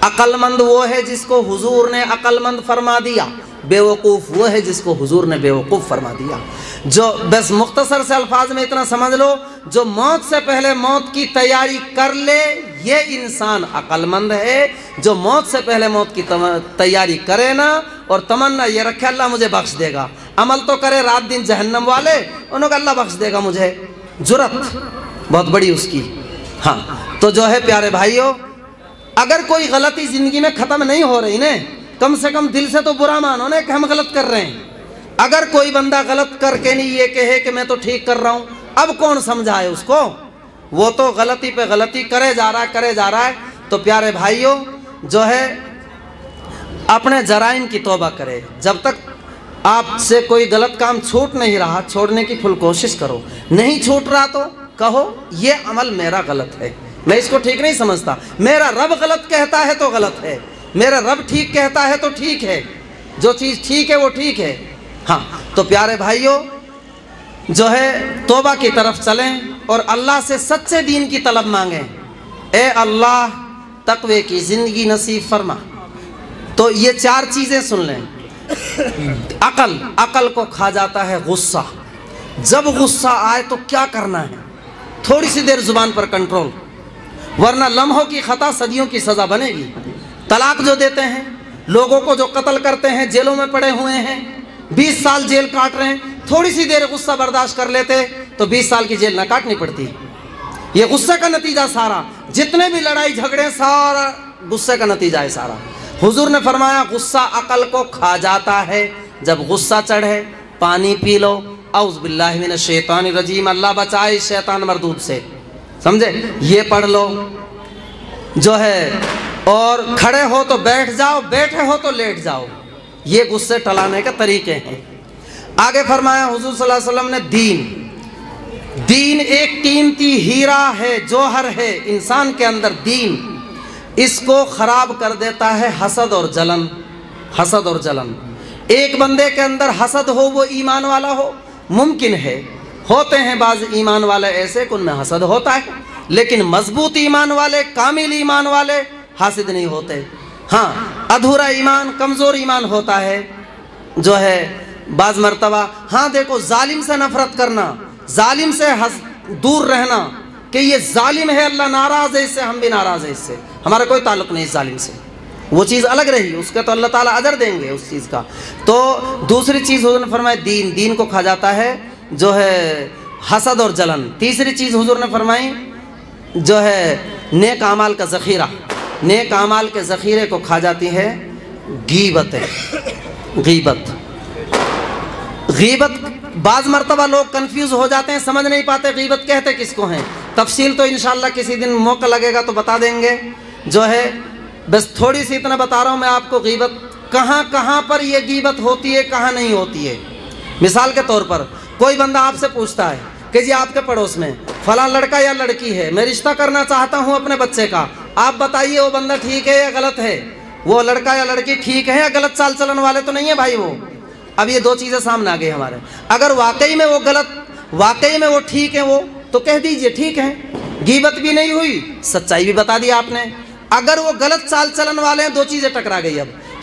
عقل مند وہ ہے جس کو حضور نے عقل مند فرما دیا، بیوقوف وہ ہے جس کو حضور نے بیوقوف فرما دیا۔ جو بس مختصر سے الفاظ میں اتنا سمجھ لو، جو موت سے پہلے موت کی تیاری کر لے یہ انسان عقل مند ہے۔ جو موت سے پہلے موت کی تیاری کرے نا اور تمنا یہ رکھے اللہ مجھے بخش دے گا، عمل تو کرے رات دن جہنم والے، انہوں کا اللہ بخش دے گا مجھے، جرت بہت بڑی اس کی۔ ہاں تو جو ہے پیارے بھائیوں، اگر کوئی غلطی زندگی میں ختم نہیں ہو رہی نا، کم سے کم دل سے تو برا مانو نا کہ ہم غلط کر رہے ہیں۔ اگر کوئی بندہ غلط کر کے نہیں یہ کہے کہ میں تو ٹھیک کر رہا ہوں، اب کون سمجھائے اس کو؟ وہ تو غلطی پہ غلطی کرے جا رہا ہے۔ تو پیارے بھائیوں جو ہے اپنے جرائم کی توبہ کرے۔ جب تک آپ سے کوئی غلط کام چھوٹ نہیں رہا، چھوڑنے کی فل کوشش کرو۔ نہیں چھوٹ رہا تو کہو یہ عمل میرا غلط ہے، میں اس کو ٹھیک نہیں سمجھتا، میرا رب غلط کہتا ہے تو غلط ہے، میرا رب ٹھیک کہتا ہے تو ٹھیک ہے، جو چیز ٹھیک ہے وہ ٹھیک ہے۔ ہاں تو پیارے بھائیوں جو ہے توبہ کی طرف چلیں اور اللہ سے سچے دین کی طلب مانگیں۔ اے اللہ تقوی کی زندگی نصیب فرما۔ تو یہ 4 چیزیں سن لیں۔ عقل کو کھا جاتا ہے غصہ۔ جب غصہ آئے تو کیا کرنا ہے؟ تھوڑی سی دیر زبان پر کنٹرول، ورنہ لمحوں کی خطا صدیوں کی سزا بنے گی۔ طلاق جو دیتے ہیں، لوگوں کو جو قتل کرتے ہیں، جیلوں میں پڑے ہوئے ہیں، 20 سال جیل کاٹ رہے ہیں، تھوڑی سی دیر غصہ برداشت کر لیتے تو 20 سال کی جیل نہ کاٹنی پڑتی۔ یہ غصے کا نتیجہ سارا، جتنے بھی لڑائی جھگڑے سارا غصے کا نتیجہ ہے سارا۔ حضور نے فرمایا غصہ عقل کو کھا جاتا ہے۔ جب غصہ چڑھے پانی پی لو، اعوذ باللہ من الشیطان الرجیم، اللہ بچائے شیطان مردود سے، سمجھے؟ یہ پڑھ لو جو ہے، اور کھڑے ہو تو بیٹھ جاؤ، بیٹھے ہو تو لیٹ جاؤ۔ یہ غصے ٹلانے کے طریقے ہیں۔ آگے فرمایا حضور صلی اللہ علیہ وسلم نے دین ایک قیمتی ہیرا ہے، جوہر ہے انسان کے اندر دین، اس کو خراب کر دیتا ہے حسد اور جلن۔ حسد اور جلن، ایک بندے کے اندر حسد ہو وہ ایمان والا ہو، ممکن ہے، ہوتے ہیں بعض ایمان والے ایسے کہ ان میں حسد ہوتا ہے، لیکن مضبوط ایمان والے، کامل ایمان والے حاسد نہیں ہوتے۔ ہاں ادھورا ایمان، کمزور ایمان ہوتا ہے جو ہے بعض مرتبہ۔ ہاں دیکھو، ظالم سے نفرت کرنا، ظالم سے دور رہنا کہ یہ ظالم ہے، اللہ ناراض ہے اس سے، ہم بھی ناراض ہیں اس سے، ہمارا کوئی تعلق نہیں اس ظالم سے، وہ چیز الگ رہی، اس کے تو اللہ تعالیٰ اجر دیں گے اس چیز کا۔ تو دوسری چیز حضور نے فرمایا دین کو کھا جاتا ہے جو ہے حسد اور جلن۔ تیسری چیز حضور نے فرمائی جو ہے نیک اعمال کا ذخیرہ، نیک اعمال کے ذخیرے کو کھا جاتی ہے غیبت۔ غیبت بعض مرتبہ لوگ کنفیوز ہو جاتے ہیں، سمجھ نہیں پاتے غیبت کہتے کس کو ہیں۔ تفصیل تو انشاءاللہ کسی دن موقع لگے گا تو بتا دیں گے جو ہے، بس تھوڑی سی اتنا بتا رہا ہوں میں آپ کو غیبت کہاں پر یہ غیبت ہوتی ہے، کہاں نہیں ہوتی ہے۔ مثال کے طور پر کوئی بندہ آپ سے پوچھتا ہے کہ جی آپ کے پڑوس میں فلاں لڑکا یا لڑکی ہے، میں رشتہ کرنا چاہتا ہوں اپنے بچے کا، آپ بتائیے وہ بندہ ٹھیک ہے یا غلط ہے، وہ لڑکا یا لڑکی ٹھیک ہے یا غلط چال چلن والے تو نہیں ہے بھائی وہ۔ اب یہ 2 چیزیں سامنے آ گئی ہمارے، اگر واقعی میں وہ غلط، واقعی میں وہ ٹھیک ہے وہ تو کہہ دیجئے ٹھیک ہے، غیبت بھی نہیں ہوئی، سچائی بھی بتا دی آپ نے۔ اگر وہ غلط چال چلن والے ہیں، 2 چیزیں ٹکرا گئی۔ اب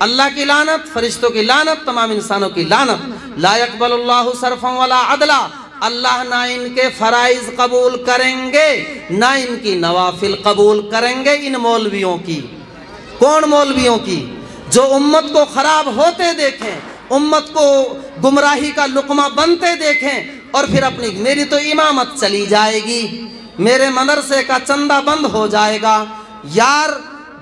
اللہ کی لعنت، فرشتوں کی لعنت، تمام انسانوں کی لعنت۔ لا يقبل اللہ صرفا ولا عدلا، اللہ نہ ان کے فرائض قبول کریں گے نہ ان کی نوافل قبول کریں گے ان مولویوں کی۔ کون مولویوں کی؟ جو امت کو خراب ہوتے دیکھیں، امت کو گمراہی کا لقمہ بنتے دیکھیں، اور پھر اپنی میری تو امامت چلی جائے گی، میرے مدرسے کا چندہ بند ہو جائے گا۔ یار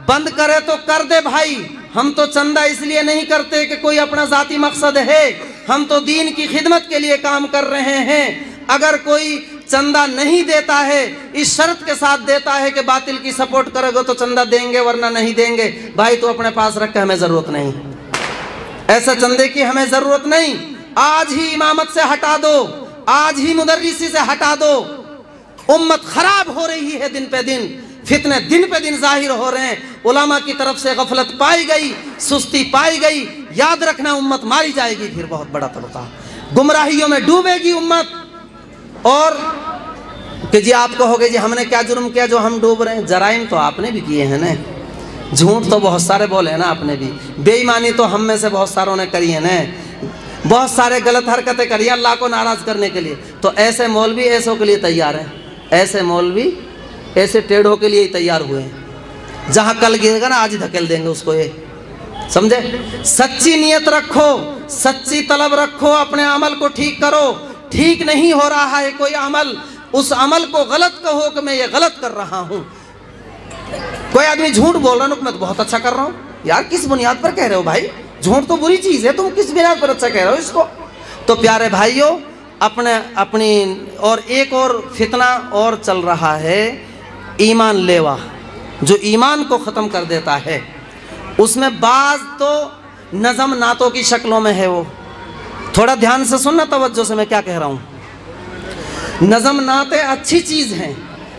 بند کرے تو کر دے بھائی، ہم تو چندہ اس لیے نہیں کرتے کہ کوئی اپنا ذاتی مقصد ہے، ہم تو دین کی خدمت کے لیے کام کر رہے ہیں۔ اگر کوئی چندہ نہیں دیتا ہے، اس شرط کے ساتھ دیتا ہے کہ باطل کی سپورٹ کرے گا تو چندہ دیں گے ورنہ نہیں دیں گے، بھائی تو اپنے پاس رکھ کے ہمیں ضرورت نہیں، ایسا چندے کی ہمیں ضرورت نہیں۔ آج ہی امامت سے ہٹا دو، آج ہی مدرسی سے ہٹا دو۔ امت خراب ہو رہی ہے دن پہ دن، فتنے دن پہ دن ظاہر ہو رہے ہیں، علماء کی طرف سے غفلت پائی گئی، سستی پائی گئی۔ یاد رکھنا امت ماری جائے گی، پھر بہت بڑا طبقہ گمراہیوں میں ڈوبے گی امت۔ اور کہ جی آپ کہو گے جی ہم نے کیا جرم کیا جو ہم ڈوب رہے ہیں؟ جرائم تو آپ نے بھی کیے ہیں نا، جھوٹ تو بہت سارے بولے ہیں نا آپ نے بھی، بے ایمانی تو ہم میں سے بہت ساروں نے کری ہے نا، بہت سارے غلط حرکتیں کری ہیں اللہ کو ناراض کرنے کے لیے۔ تو ایسے مولوی ایسوں کے لیے تیار ہیں، ایسے مولوی ایسے ٹیڑھوں کے لیے ہی تیار ہوئے ہیں، جہاں کل گرے گا نا آج ہی دھکیل دیں گے اس کو، یہ سمجھے؟ سچی نیت رکھو، سچی طلب رکھو، اپنے عمل کو ٹھیک کرو۔ ٹھیک نہیں ہو رہا ہے کوئی عمل، اس عمل کو غلط کہو کہ میں یہ غلط کر رہا ہوں۔ کوئی آدمی جھوٹ بول رہا ہے کہ میں تو بہت اچھا کر رہا ہوں، یار کس بنیاد پر کہہ رہے ہو بھائی؟ جھوٹ تو بری چیز ہے، تم کس بنیاد پر اچھا کہہ رہے ہو اس کو؟ تو پیارے بھائیوں، اپنی اور ایک اور فتنہ اور چل رہا ہے، ایمان لیوا، جو ایمان کو ختم کر دیتا ہے۔ اس میں بعض تو نظم نعتوں کی شکلوں میں ہے، وہ تھوڑا دھیان سے سننا توجہ سے میں کیا کہہ رہا ہوں۔ نظم نعتیں اچھی چیز ہیں،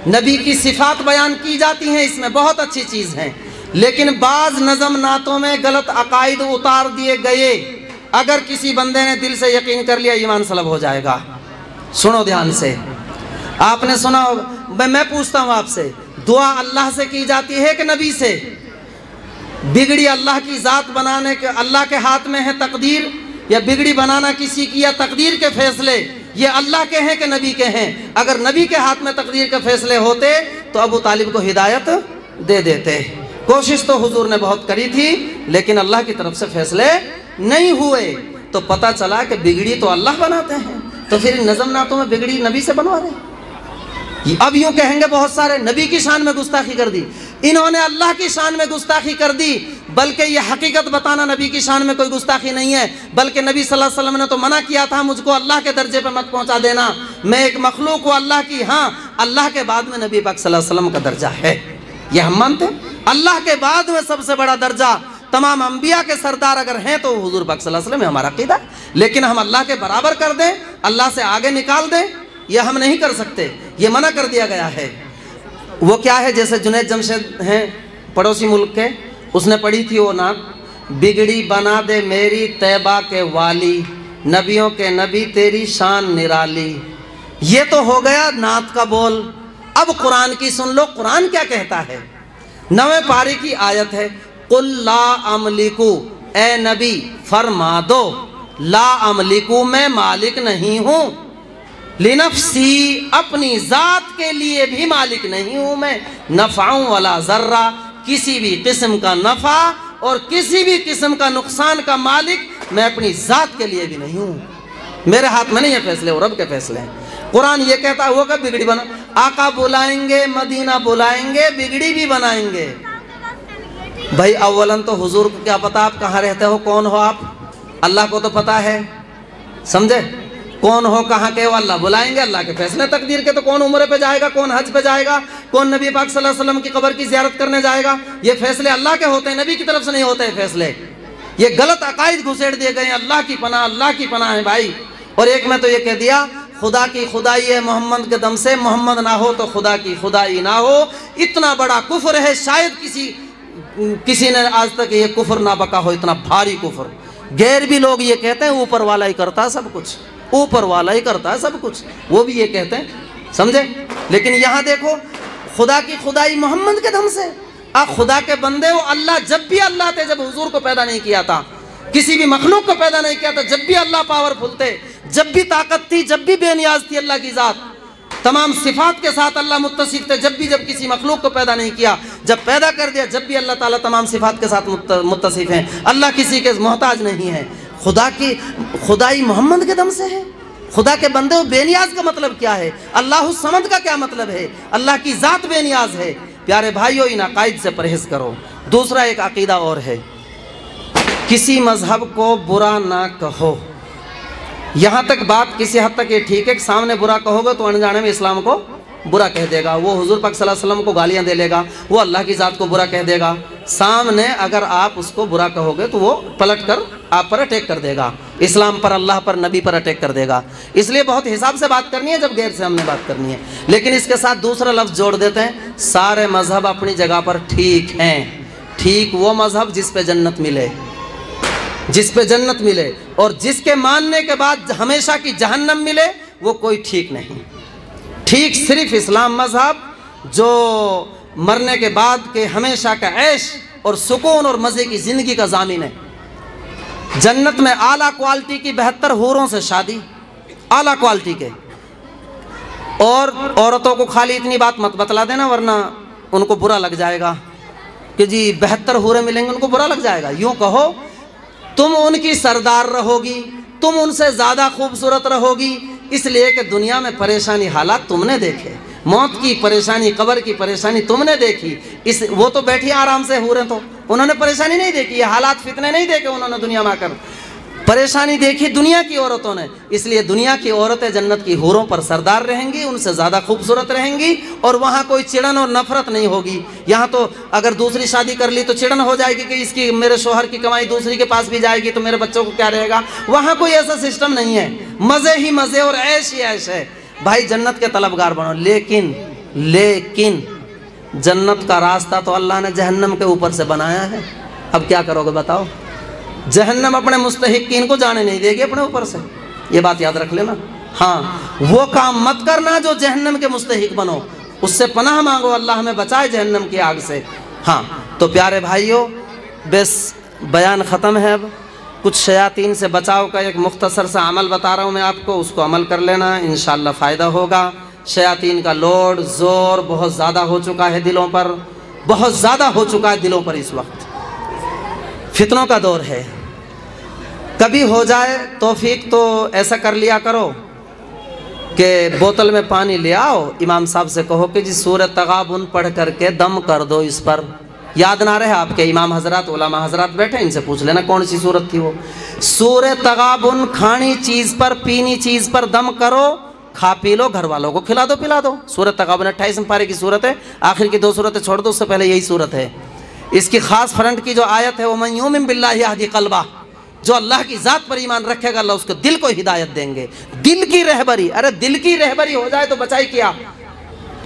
نبی کی صفات بیان کی جاتی ہیں، اس میں بہت اچھی چیز ہیں، لیکن بعض نظم نعتوں میں غلط عقائد اتار دیے گئے۔ اگر کسی بندے نے دل سے یقین کر لیا ایمان سلب ہو جائے گا۔ سنو دھیان سے، آپ نے سنا ہوگا، میں پوچھتا ہوں آپ سے، دعا اللہ سے کی جاتی ہے کہ نبی سے؟ بگڑی اللہ کی ذات بنانے کے اللہ کے ہاتھ میں ہے تقدیر، یا بگڑی بنانا کسی کی یا تقدیر کے فیصلے یہ اللہ کے ہیں کہ نبی کے ہیں؟ اگر نبی کے ہاتھ میں تقدیر کے فیصلے ہوتے تو ابو طالب کو ہدایت دے دیتے۔ کوشش تو حضور نے بہت کری تھی لیکن اللہ کی طرف سے فیصلے نہیں ہوئے، تو پتہ چلا کہ بگڑی تو اللہ بناتے ہیں، تو پھر نظم نعتوں میں بگڑی نبی سے بنوا رہے ہیں۔ اب یوں کہیں گے بہت سارے نبی کی شان میں گستاخی کر دی، انہوں نے اللہ کی شان میں گستاخی کر دی، بلکہ یہ حقیقت بتانا نبی کی شان میں کوئی گستاخی نہیں ہے، بلکہ نبی صلی اللہ علیہ وسلم نے تو منع کیا تھا مجھ کو اللہ کے درجے پہ مت پہنچا دینا، میں ایک مخلوق ہوں اللہ کی۔ ہاں، اللہ کے بعد میں نبی پاک صلی اللہ علیہ وسلم کا درجہ ہے، یہ ہم مانتے ہیں۔ اللہ کے بعد میں سب سے بڑا درجہ تمام انبیاء کے سردار اگر ہیں تو حضور پاک صلی اللہ علیہ وسلم ہے، ہمارا عقیدہ۔ لیکن ہم اللہ کے برابر کر دیں، اللہ سے آگے نکال دیں، یہ ہم نہیں کر سکتے، یہ منع کر دیا گیا ہے۔ وہ کیا ہے، جیسے جنید جمشید ہیں پڑوسی ملک کے، اس نے پڑھی تھی وہ نعت، بگڑی بنا دے میری طیبہ کے والی، نبیوں کے نبی تیری شان نرالی۔ یہ تو ہو گیا نعت کا بول۔ اب قرآن کی سن لو، قرآن کیا کہتا ہے۔ 9ویں پارے کی آیت ہے، قل لا املکو، اے نبی فرما دو، لا املکو میں مالک نہیں ہوں، لنفسی اپنی ذات کے لیے بھی مالک نہیں ہوں میں، نفع ولا ضرہ کسی بھی قسم کا نفع اور کسی بھی قسم کا نقصان کا مالک میں اپنی ذات کے لیے بھی نہیں ہوں، میرے ہاتھ میں نہیں ہے فیصلے، وہ رب کے فیصلے ہیں۔ قرآن یہ کہتا ہے وہ کب بگڑی بنا، آقا بلائیں گے، مدینہ بلائیں گے، بگڑی بھی بنائیں گے۔ بھائی اولاً تو حضور کو کیا پتا آپ کہاں رہتے ہو، کون ہو آپ، اللہ کو تو پتا ہے، سمجھے، کون ہو کہاں کے ہو، اللہ بلائیں گے، اللہ کے فیصلے تقدیر کے، تو کون عمرے پہ جائے گا، کون حج پہ جائے گا، کون نبی پاک صلی اللہ علیہ وسلم کی قبر کی زیارت کرنے جائے گا، یہ فیصلے اللہ کے ہوتے ہیں، نبی کی طرف سے نہیں ہوتے ہیں فیصلے۔ یہ غلط عقائد گھسیڑ دیے گئے ہیں، اللہ کی پناہ، اللہ کی پناہ ہے بھائی۔ اور ایک میں تو یہ کہہ دیا، خدا کی خدائی ہے محمد کے دم سے، محمد نہ ہو تو خدا کی خدائی نہ ہو، اتنا بڑا کفر ہے، شاید کسی نے آج تک یہ کفر نہ بکا ہو، اتنا بھاری کفر۔ غیر بھی لوگ یہ کہتے ہیں اوپر والا ہی کرتا ہے سب کچھ، اوپر والا ہی کرتا ہے سب کچھ، وہ بھی یہ کہتے ہیں، سمجھے۔ لیکن یہاں دیکھو، خدا کی خدائی محمد کے دم سے، خدا کے بندے ہو، اللہ جب بھی اللہ تھے، جب حضور کو پیدا نہیں کیا تھا، کسی بھی مخلوق کو پیدا نہیں کیا تھا، جب بھی اللہ پاورفل تھے، جب بھی طاقت تھی، جب بھی بے نیاز تھی اللہ کی ذات، تمام صفات کے ساتھ اللہ متصف تھے، جب کسی مخلوق کو پیدا نہیں کیا، جب پیدا کر دیا جب بھی اللہ تعالیٰ تمام صفات کے ساتھ متصف ہیں، اللہ کسی کے محتاج نہیں ہے۔ خدا کی خدائی محمد کے دم سے ہے۔ خدا کے بندے ہو، بے نیاز کا مطلب کیا ہے؟ اللہ الصمد کا کیا مطلب ہے؟ اللہ کی ذات بے نیاز ہے۔ پیارے بھائیو، ان عقائد سے پرہیز کرو۔ دوسرا ایک عقیدہ اور ہے، کسی مذہب کو برا نہ کہو۔ یہاں تک بات کسی حد تک یہ ٹھیک ہے کہ سامنے برا کہو گے تو انجانے میں اسلام کو برا کہہ دے گا، وہ حضور پاک صلی اللہ علیہ وسلم کو گالیاں دے لے گا، وہ اللہ کی ذات کو برا کہہ دے گا۔ سامنے اگر آپ اس کو برا کہو گے تو وہ پلٹ کر آپ پر اٹیک کر دے گا، اسلام پر، اللہ پر، نبی پر اٹیک کر دے گا۔ اس لیے بہت حساب سے بات کرنی ہے جب غیر سے ہم نے بات کرنی ہے۔ لیکن اس کے ساتھ دوسرا لفظ جوڑ دیتے ہیں، سارے مذہب اپنی جگہ پر ٹھیک ہیں۔ ٹھیک وہ مذہب جس پہ جنت ملے، جس پہ جنت ملے، اور جس کے ماننے کے بعد ہمیشہ کی جہنم ملے، وہ کوئی ٹھیک نہیں۔ ٹھیک صرف اسلام مذہب جو مرنے کے بعد کے ہمیشہ کا عیش اور سکون اور مزے کی زندگی کا ضامن ہے۔ جنت میں اعلیٰ کوالٹی کی 72 حوروں سے شادی، اعلیٰ کوالٹی کے، اور عورتوں کو خالی اتنی بات مت بتلا دینا ورنہ ان کو برا لگ جائے گا کہ جی 72 حوریں ملیں گے، ان کو برا لگ جائے گا۔ یوں کہو تم ان کی سردار رہو گی، تم ان سے زیادہ خوبصورت رہو گی، اس لیے کہ دنیا میں پریشانی حالات تم نے دیکھے، موت کی پریشانی، قبر کی پریشانی تم نے دیکھی۔ وہ تو بیٹھی آرام سے حوریں، تو انہوں نے پریشانی نہیں دیکھی، یہ حالات فتنے نہیں دیکھے انہوں نے دنیا میں آ کر، پریشانی دیکھی دنیا کی عورتوں نے۔ اس لیے دنیا کی عورتیں جنت کی حوروں پر سردار رہیں گی، ان سے زیادہ خوبصورت رہیں گی، اور وہاں کوئی چڑن اور نفرت نہیں ہوگی۔ یہاں تو اگر دوسری شادی کر لی تو چڑن ہو جائے گی کہ اس کی، میرے شوہر کی کمائی دوسری کے پاس بھی جائے گی تو میرے بچوں کو کیا رہے گا۔ وہاں کوئی ایسا سسٹم نہیں ہے، مزے ہی مزے اور عیش ہی عیش ہے۔ بھائی جنت کے طلبگار بنو، لیکن جنت کا راستہ تو اللہ نے جہنم کے اوپر سے بنایا ہے۔ اب کیا کرو گے بتاؤ؟ جہنم اپنے مستحقین کو جانے نہیں دے گی اپنے اوپر سے، یہ بات یاد رکھ لینا۔ ہاں، وہ کام مت کرنا جو جہنم کے مستحق بنو، اس سے پناہ مانگو، اللہ ہمیں بچائے جہنم کی آگ سے۔ ہاں تو پیارے بھائیو، بس بیان ختم ہے۔ اب کچھ شیاطین سے بچاؤ کا ایک مختصر سا عمل بتا رہا ہوں میں آپ کو، اس کو عمل کر لینا، انشاءاللہ فائدہ ہوگا۔ شیاطین کا لوڈ زور بہت زیادہ ہو چکا ہے دلوں پر، بہت زیادہ ہو چکا ہے دلوں پر۔ اس وقت فتنوں کا دور ہے۔ کبھی ہو جائے توفیق تو ایسا کر لیا کرو کہ بوتل میں پانی لے آؤ، امام صاحب سے کہو کہ جی سورہ تغابن پڑھ کر کے دم کر دو اس پر، یاد نہ رہے آپ کے امام حضرات، علماء حضرات بیٹھے، ان سے پوچھ لینا کون سی صورت تھی وہ۔ سورہ تغابن کھانی چیز پر، پینی چیز پر دم کرو، کھا پی لو، گھر والوں کو کھلا دو پلا دو۔ سورہ تغابن 28 پارے کی صورت ہے، آخر کی 2 صورتیں چھوڑ دو، اس سے پہلے یہی صورت ہے۔ اس کی خاص فرنٹ کی جو آیت ہے، وَمَن يُؤْمِن بِاللَّهِ يَهْدِ قَلْبَهُ، جو اللہ کی ذات پر ایمان رکھے گا اللہ اس کو دل کو ہدایت دیں گے، دل کی رہبری۔ ارے دل کی رہبری ہو جائے تو بچائی کیا،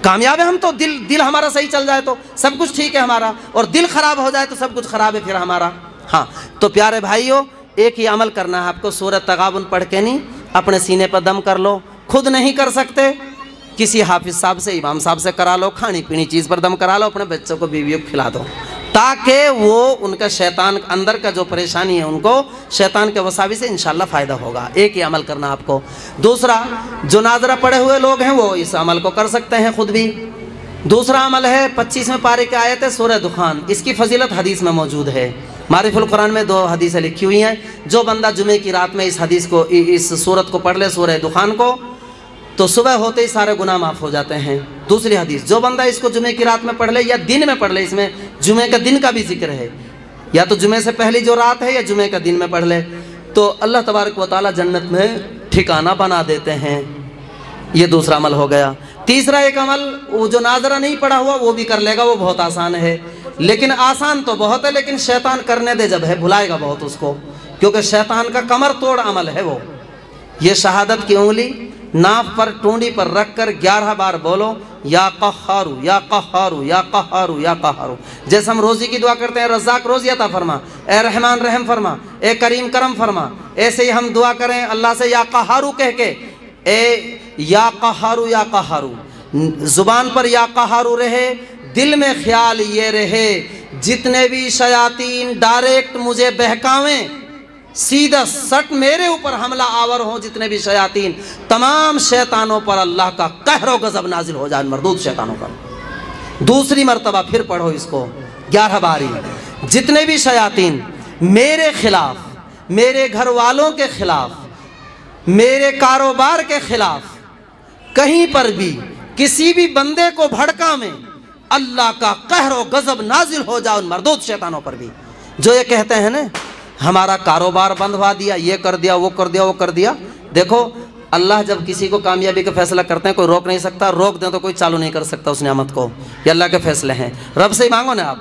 کامیاب ہے ہم تو، دل ہمارا صحیح چل جائے تو سب کچھ ٹھیک ہے ہمارا، اور دل خراب ہو جائے تو سب کچھ خراب ہے پھر ہمارا۔ ہاں تو پیارے بھائیو، ایک ہی عمل کرنا ہے آپ کو، سورہ تغابن پڑھ کے نہیں، اپنے سینے پر دم کر لو۔ خود نہیں کر سکتے، کسی حافظ صاحب سے، امام صاحب سے کرا لو، کھانی پینی چیز پر دم کرا لو، اپنے بچوں کو، بیویوں کو کھلا دو، تاکہ وہ ان کا شیطان اندر کا جو پریشانی ہے ان کو شیطان کے وساوی سے انشاءاللہ فائدہ ہوگا۔ ایک ہی عمل کرنا آپ کو۔ دوسرا، جو ناظرہ پڑے ہوئے لوگ ہیں وہ اس عمل کو کر سکتے ہیں خود بھی۔ دوسرا عمل ہے 25ویں پارے کی آیت ہے سورہ دخان، اس کی فضیلت حدیث میں موجود ہے، معرف القرآن میں 2 حدیثیں لکھی ہوئی ہیں۔ جو بندہ جمعے کی رات میں اس حدیث کو، اس سورت کو پڑھ لے، سورہ دخان کو، تو صبح ہوتے ہی سارے گناہ معاف ہو جاتے ہیں۔ دوسری حدیث، جو بندہ اس کو جمعے کی رات میں پڑھ لے یا دن میں پڑھ لے، اس میں جمعے کا دن کا بھی ذکر ہے، یا تو جمعے سے پہلی جو رات ہے یا جمعے کا دن میں پڑھ لے، تو اللہ تبارک و تعالی جنت میں ٹھکانہ بنا دیتے ہیں۔ یہ دوسرا عمل ہو گیا۔ تیسرا ایک عمل، وہ جو ناظرہ نہیں پڑھا ہوا وہ بھی کر لے گا، وہ بہت آسان ہے، لیکن آسان تو بہت ہے، لیکن شیطان کرنے دے جب ہے، بھلائے گا بہت اس کو، کیونکہ شیطان کا کمر توڑ عمل ہے وہ۔ یہ شہادت کی انگلی ناف پر، ٹونڈی پر رکھ کر 11 بار بولو، یا قہارو یا قہارو یا قہارو یا قہارو۔ جیسے ہم روزی کی دعا کرتے ہیں، رزاق روزی عطا فرما، اے رحمان رحم فرما، اے کریم کرم فرما، ایسے ہی ہم دعا کریں اللہ سے یا قہارو کہہ کے، اے یا قہارو یا قہارو، زبان پر یا قہارو رہے، دل میں خیال یہ رہے جتنے بھی شیاطین ڈائریکٹ مجھے بہکاویں، سیدھا سٹ میرے اوپر حملہ آور ہوں، جتنے بھی شیاطین، تمام شیطانوں پر اللہ کا قہر و غضب نازل ہو جائے، مردود شیطانوں پر۔ دوسری مرتبہ پھر پڑھو اس کو 11 باری، جتنے بھی شیاطین میرے خلاف، میرے گھر والوں کے خلاف، میرے کاروبار کے خلاف کہیں پر بھی کسی بھی بندے کو بھڑکاویں، اللہ کا قہر و غضب نازل ہو جائے ان مردود شیطانوں پر بھی، جو یہ کہتے ہیں نا ہمارا کاروبار بند ہوا دیا، یہ کر دیا، وہ کر دیا، وہ کر دیا۔ دیکھو اللہ جب کسی کو کامیابی کا فیصلہ کرتے ہیں کوئی روک نہیں سکتا، روک دیں تو کوئی چالو نہیں کر سکتا اس نعمت کو، یہ اللہ کے فیصلے ہیں۔ رب سے ہی مانگو نا آپ،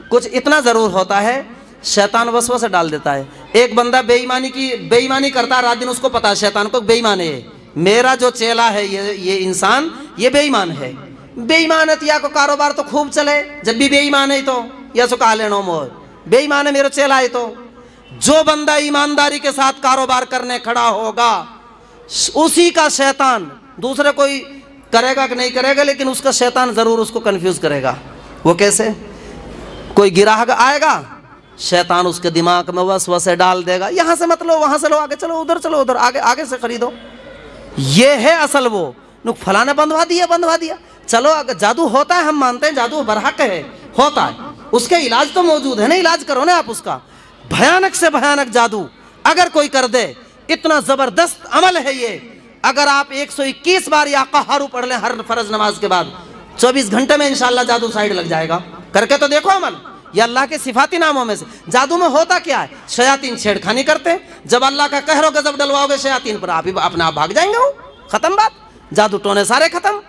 کچھ اتنا ضرور ہوتا ہے شیطان وسوسہ ڈال دیتا ہے۔ ایک بندہ بے ایمانی کرتا ہے، رات دن اس کو پتا ہے شیطان کو بے ایمان ہے، میرا جو چیلا ہے یہ انسان یہ بے ایمان ہے، بے ایمانت یا کو کاروبار تو خوب چلے، جب بھی بے ایمان ہے تو یا سو کہا لینا مور بے ایمان ہے میرا چیلا ہے۔ تو جو بندہ ایمانداری کے ساتھ کاروبار کرنے کھڑا ہوگا اسی کا شیطان، دوسرے کوئی کرے گا کہ نہیں کرے گا لیکن اس کا شیطان ضرور اس کو کنفیوز کرے گا۔ وہ کیسے؟ کوئی گراہک آئے گا، شیطان اس کے دماغ میں وسوسے ڈال دے گا، یہاں سے مت لو، وہاں سے لو، آگے چلو، ادھر چلو، ادھر آگے سے خریدو، یہ ہے اصل وہ فلاں نے بندھوا دیا۔ چلو اگر جادو ہوتا ہے، ہم مانتے ہیں جادو برحق ہے، ہوتا ہے، اس کے علاج تو موجود ہے نا، علاج کرو نا آپ اس کا۔ بھیانک سے بھیانک جادو اگر کوئی کر دے، اتنا زبردست عمل ہے یہ، اگر آپ 121 بار یا قہارو پڑھ لیں ہر فرض نماز کے بعد، 24 گھنٹے میں انشاءاللہ جادو سائیڈ لگ جائے گا۔ کر کے تو دیکھو عمل، یہ اللہ کے صفاتی ناموں میں سے۔ جادو میں ہوتا کیا ہے؟ شیاطین چھیڑخانی کرتے، جب اللہ کا قہر و غضب ڈلواؤ گے شیاطین پر، آپ ہی اپنے آپ بھاگ جائیں گے، وہ ختم بات، جادو ٹونے سارے ختم۔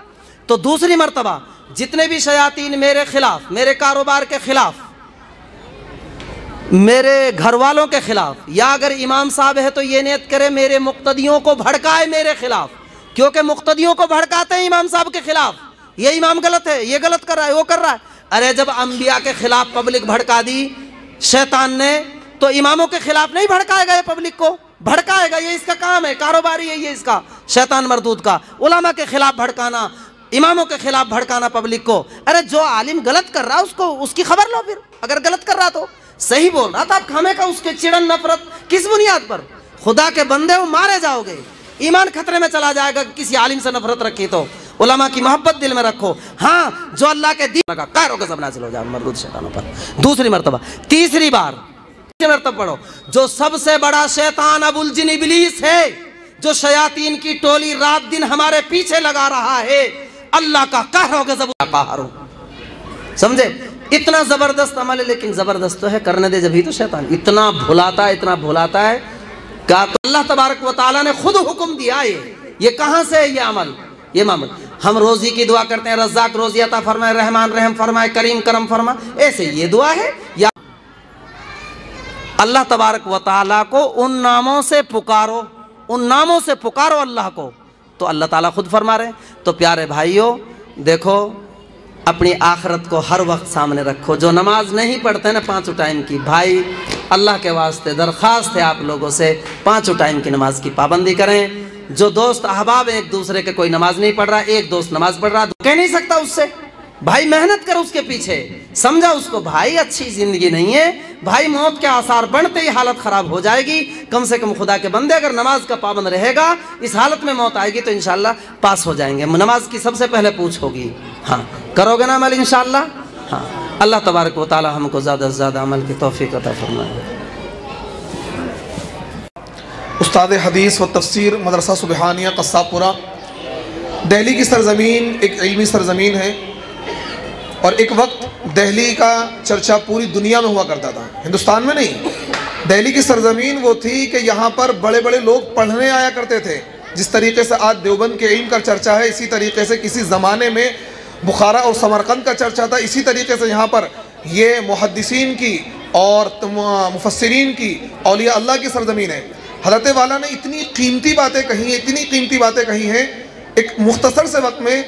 تو دوسری مرتبہ جتنے بھی شیاطین میرے خلاف، میرے کاروبار کے خلاف، میرے گھر والوں کے خلاف، یا اگر امام صاحب ہے تو یہ نیت کرے میرے مقتدیوں کو بھڑکائے میرے خلاف، کیونکہ مقتدیوں کو بھڑکاتے ہیں امام صاحب کے خلاف، یہ امام غلط ہے، یہ غلط کر رہا ہے، وہ کر رہا ہے۔ ارے جب انبیاء کے خلاف پبلک بھڑکا دی شیطان نے، تو اماموں کے خلاف نہیں بھڑکائے گا، یہ پبلک کو بھڑکائے گا، یہ اس کا کام ہے، کاروباری ہے یہ اس کا، شیطان مردود کا، علماء کے خلاف بھڑکانا، اماموں کے خلاف بھڑکانا پبلک کو۔ ارے جو عالم غلط کر رہا اس کی خبر لو، پھر اگر غلط کر رہا تو صحیح بول رہا تھا، آپ کھامے کا اس کے چڑن نفرت کس بنیاد پر؟ خدا کے بندے ہو، مارے جاؤ گے، ایمان خطرے میں چلا جائے گا۔ کسی عالم سے نفرت رکھی تو علماء کی محبت دل میں رکھو، ہاں جو اللہ کے دین کا قہر و غضب نازل ہو جائے مردود شیطانوں پر۔ دوسری مرتبہ، تیسری مرتبہ پڑھو، جو سب سے بڑا شیطان ابو الجن ابلیس ہے، جو شیاطین کی ٹولی رات دن ہمارے پیچھے لگا رہا ہے، اللہ کا قہر و غضب قہر، سمجھے؟ اتنا زبردست عمل ہے، لیکن زبردست تو ہے، کرنے دے جبھی تو شیطان اتنا بھلاتا ہے کہ اللہ تبارک و تعالیٰ نے خود حکم دیا ہے۔ یہ کہاں سے ہے یہ عمل؟ یہ معمول ہم روزی کی دعا کرتے ہیں، رزاق روزی عطا فرمائے، رحمان رحم فرمائے، کریم کرم فرمائے، ایسے یہ دعا ہے؟ یا اللہ تبارک و تعالیٰ کو ان ناموں سے پکارو اللہ کو، تو اللہ تعالیٰ خود فرما رہے ہیں۔ تو پیارے بھائیوں دیکھو، اپنی آخرت کو ہر وقت سامنے رکھو۔ جو نماز نہیں پڑھتے نا 5 ٹائم کی، بھائی اللہ کے واسطے درخواست ہے آپ لوگوں سے 5 ٹائم کی نماز کی پابندی کریں۔ جو دوست احباب ایک دوسرے کے، کوئی نماز نہیں پڑھ رہا، ایک دوست نماز پڑھ رہا، کہہ نہیں سکتا اس سے بھائی محنت کر اس کے پیچھے، سمجھا اس کو بھائی اچھی زندگی نہیں ہے، بھائی موت کے آثار بڑھتے ہی حالت خراب ہو جائے گی، کم سے کم خدا کے بندے اگر نماز کا پابند رہے گا، اس حالت میں موت آئے گی تو انشاءاللہ پاس ہو جائیں گے۔ نماز کی سب سے پہلے پوچھ ہوگی، ہاں کرو گے نا عمل انشاءاللہ؟ ہاں، اللہ تبارک و تعالی ہم کو زیادہ سے زیادہ عمل کی توفیق عطا فرمائے۔ استاد حدیث و تفسیر مدرسہ سبحانیہ قصاب پورہ، دہلی کی سرزمین ایک علمی سرزمین ہے، اور ایک وقت دہلی کا چرچا پوری دنیا میں ہوا کرتا تھا، ہندوستان میں نہیں۔ دہلی کی سرزمین وہ تھی کہ یہاں پر بڑے بڑے لوگ پڑھنے آیا کرتے تھے، جس طریقے سے آج دیوبند کے علم کا چرچا ہے، اسی طریقے سے کسی زمانے میں بخارا اور سمرقند کا چرچا تھا، اسی طریقے سے یہاں پر یہ محدثین کی اور مفسرین کی، اولیاء اللہ کی سرزمین ہے۔ حضرت والا نے اتنی قیمتی باتیں کہی ہیں ایک مختصر سے وقت میں،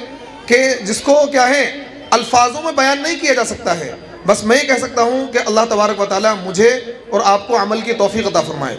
کہ جس کو کیا ہے الفاظوں میں بیان نہیں کیا جا سکتا ہے۔ بس میں یہ کہہ سکتا ہوں کہ اللہ تبارک و تعالی مجھے اور آپ کو عمل کی توفیق عطا فرمائے۔